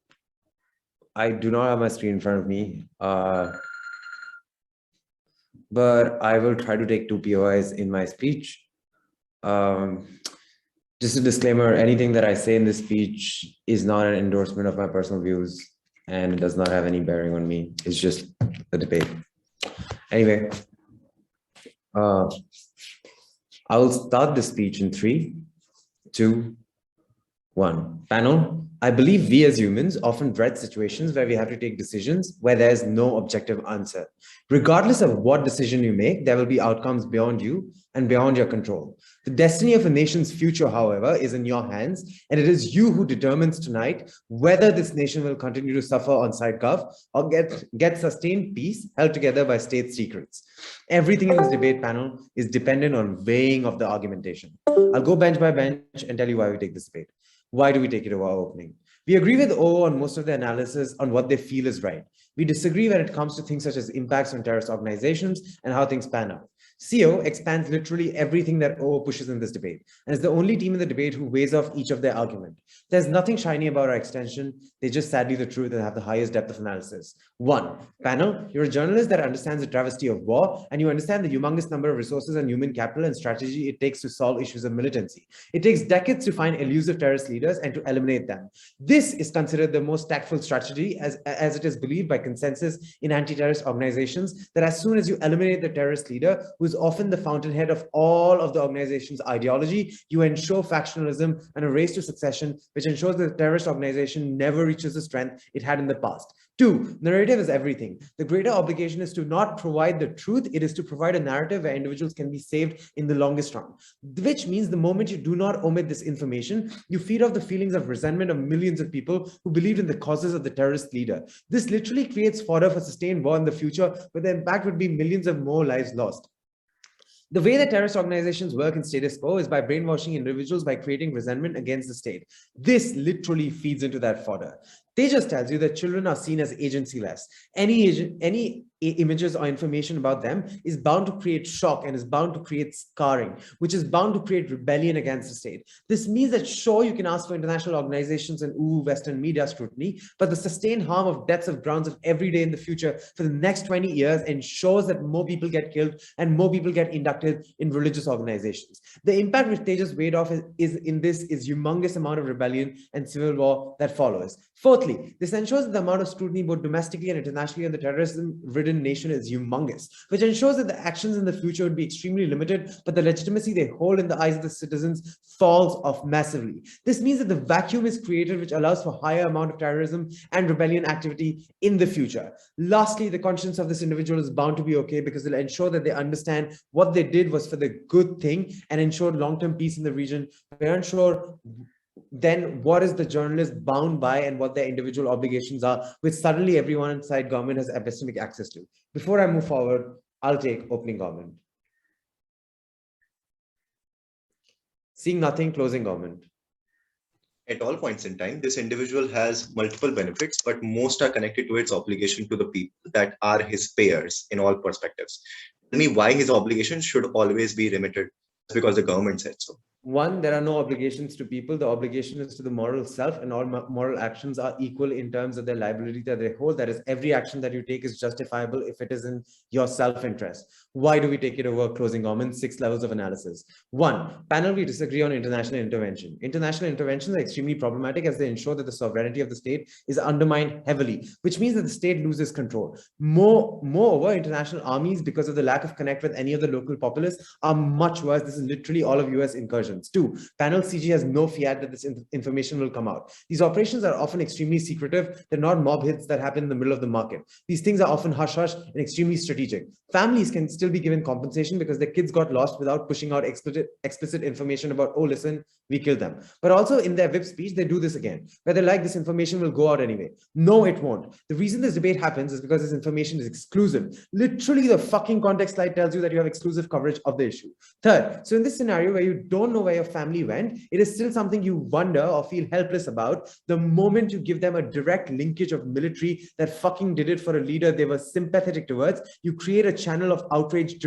C: I do not have my screen in front of me, but I will try to take 2 POIs in my speech. Just a disclaimer, anything that I say in this speech is not an endorsement of my personal views, and it does not have any bearing on me. It's just a debate. Anyway, I will start the speech in 3, 2, 1. Panel, I believe we as humans often dread situations where we have to take decisions where there is no objective answer. Regardless of what decision you make, there will be outcomes beyond you and beyond your control. The destiny of a nation's future, however, is in your hands, and it is you who determines tonight whether this nation will continue to suffer on side gov or get sustained peace held together by state secrets. Everything in this debate panel is dependent on weighing of the argumentation. I'll go bench by bench and tell you why we take this debate. Why do we take it over our opening? We agree with O on most of the analysis on what they feel is right. We disagree when it comes to things such as impacts on terrorist organizations and how things pan out. CO expands literally everything that O pushes in this debate, and is the only team in the debate who weighs off each of their argument. There's nothing shiny about our extension. They're just sadly the truth and have the highest depth of analysis. 1. Panel, you're a journalist that understands the travesty of war, and you understand the humongous number of resources and human capital and strategy it takes to solve issues of militancy. It takes decades to find elusive terrorist leaders and to eliminate them. This is considered the most tactful strategy, as it is believed by consensus in anti-terrorist organizations, that as soon as you eliminate the terrorist leader, who is often the fountainhead of all of the organization's ideology, you ensure factionalism and a race to succession, which ensures that the terrorist organization never reaches the strength it had in the past. 2, narrative is everything. The greater obligation is to not provide the truth, it is to provide a narrative where individuals can be saved in the longest run. Which means the moment you do not omit this information, you feed off the feelings of resentment of millions of people who believed in the causes of the terrorist leader. This literally creates fodder for sustained war in the future, where the impact would be millions of more lives lost. The way that terrorist organizations work in status quo is by brainwashing individuals by creating resentment against the state. This literally feeds into that fodder. Tejas tells you that children are seen as agency-less. Any images or information about them is bound to create shock and is bound to create scarring, which is bound to create rebellion against the state. This means that sure, you can ask for international organizations and Western media scrutiny, but the sustained harm of deaths of grounds of every day in the future for the next 20 years ensures that more people get killed and more people get inducted in religious organizations. The impact which Tejas weighed off is humongous amount of rebellion and civil war that follows. Fourthly, this ensures that the amount of scrutiny both domestically and internationally on the terrorism-ridden nation is humongous, which ensures that the actions in the future would be extremely limited, but the legitimacy they hold in the eyes of the citizens falls off massively. This means that the vacuum is created which allows for higher amount of terrorism and rebellion activity in the future. Lastly, the conscience of this individual is bound to be okay because it'll ensure that they understand what they did was for the good thing and ensure long-term peace in the region. We're unsure then what is the journalist bound by and what their individual obligations are, which suddenly everyone inside government has epistemic access to. Before I move forward, I'll take opening government. Seeing nothing, closing government.
G: At all points in time, this individual has multiple benefits, but most are connected to its obligation to the people that are his payers in all perspectives. Tell me why his obligation should always be remitted. It's because the government said so.
C: One, there are no obligations to people. The obligation is to the moral self, and all moral actions are equal in terms of their liability that they hold. That is, every action that you take is justifiable if it is in your self-interest. Why do we take it over closing comments? 6 levels of analysis. One, panel, we disagree on international intervention. International interventions are extremely problematic as they ensure that the sovereignty of the state is undermined heavily, which means that the state loses control. Moreover, international armies, because of the lack of connect with any of the local populace, are much worse. This is literally all of US incursions. 2, panel CG has no fiat that this information will come out. These operations are often extremely secretive. They're not mob hits that happen in the middle of the market. These things are often hush-hush and extremely strategic. Families can still be given compensation because their kids got lost without pushing out explicit information about, oh, listen, we killed them. But also in their whip speech, they do this again, where they're like, this information will go out anyway. No, it won't. The reason this debate happens is because this information is exclusive. Literally, the fucking context slide tells you that you have exclusive coverage of the issue. Third, so in this scenario where you don't know where your family went, it is still something you wonder or feel helpless about the moment you give them a direct linkage of military that fucking did it for a leader they were sympathetic towards. You create a channel of outrage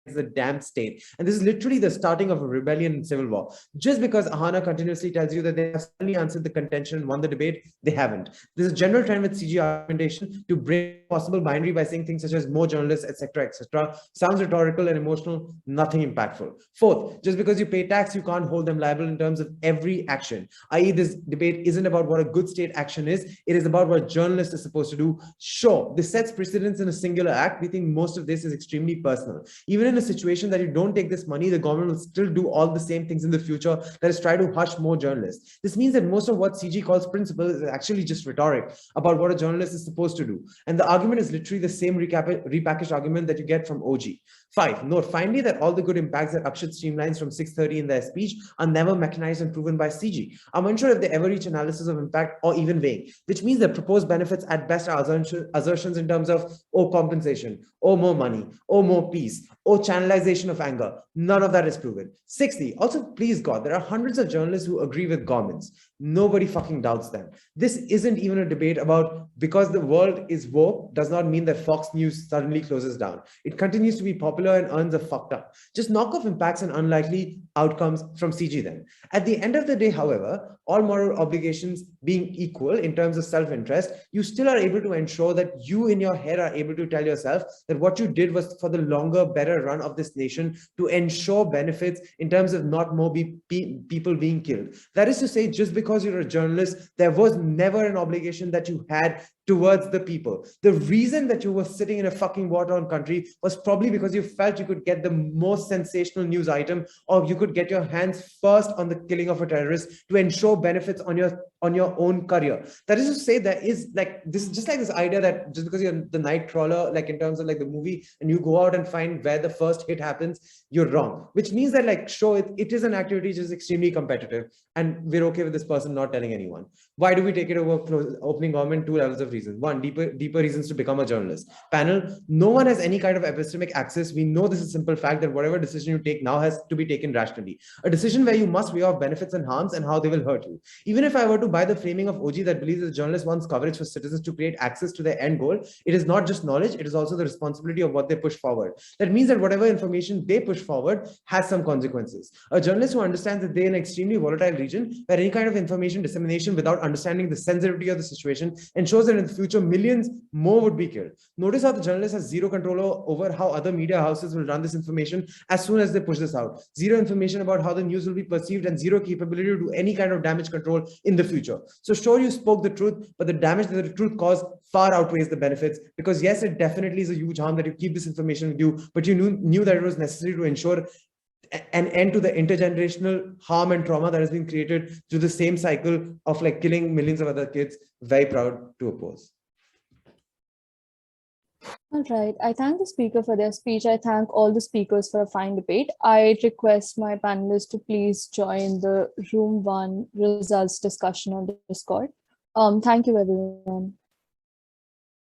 C: the damn state. And this is literally the starting of a rebellion and civil war. Just because Ahana continuously tells you that they have suddenly answered the contention and won the debate, they haven't. There's a general trend with CG argumentation to break possible binary by saying things such as more journalists, etc., etc. Sounds rhetorical and emotional, nothing impactful. Fourth, just because you pay tax, you can't hold them liable in terms of every action. I.e., this debate isn't about what a good state action is, it is about what journalists are supposed to do. Sure, this sets precedence in a singular act. We think most of this is extremely personal. Even in a situation that you don't take this money, the government will still do all the same things in the future, that is try to hush more journalists. This means that most of what CG calls principle is actually just rhetoric about what a journalist is supposed to do. And the argument is literally the same repackaged argument that you get from OG. 5, note finally that all the good impacts that Akshit streamlines from 630 in their speech are never mechanized and proven by CG. I'm unsure if they ever reach analysis of impact or even weighing, which means that proposed benefits at best are assertions in terms of, oh, compensation, oh, more money, oh, more peace, oh, channelization of anger. None of that is proven. 60, also, please God, there are hundreds of journalists who agree with governments. Nobody fucking doubts them. This isn't even a debate about because the world is woke does not mean that Fox News suddenly closes down. It continues to be popular and earns a fucked up. Just knock off impacts and unlikely outcomes from CG then. At the end of the day, however, all moral obligations being equal in terms of self-interest, you still are able to ensure that you in your head are able to tell yourself that what you did was for the longer, better run of this nation to ensure benefits in terms of not more people being killed. That is to say, just because you're a journalist, there was never an obligation that you had towards the people. The reason that you were sitting in a fucking war-torn country was probably because you felt you could get the most sensational news item, or you could get your hands first on the killing of a terrorist to ensure benefits on your own career. That is to say, there is like this is just like this idea that just because you're the night crawler, like in terms of like the movie, and you go out and find where the first hit happens, you're wrong. Which means that like, sure, it is an activity which is extremely competitive, and we're okay with this person not telling anyone. Why do we take it over opening government? 2 levels of reasons. One, deeper reasons to become a journalist. Panel, no one has any kind of epistemic access. We know this is a simple fact that whatever decision you take now has to be taken rationally. A decision where you must weigh off benefits and harms and how they will hurt you. Even if I were to buy the framing of OG that believes that the journalist wants coverage for citizens to create access to their end goal, it is not just knowledge, it is also the responsibility of what they push forward. That means that whatever information they push forward has some consequences. A journalist who understands that they're in an extremely volatile region where any kind of information dissemination without understanding the sensitivity of the situation ensures that in the future millions more would be killed. Notice how the journalist has zero control over how other media houses will run this information as soon as they push this out. Zero information about how the news will be perceived and zero capability to do any kind of damage control in the future. So sure, you spoke the truth, but the damage that the truth caused far outweighs the benefits, because yes, it definitely is a huge harm that you keep this information with you, but you knew that it was necessary to ensure an end to the intergenerational harm and trauma that has been created through the same cycle of like killing millions of other kids. Very proud to oppose.
E: All right. I thank the speaker for their speech. I thank all the speakers for a fine debate. I request my panelists to please join the Room 1 results discussion on Discord. Thank you, everyone.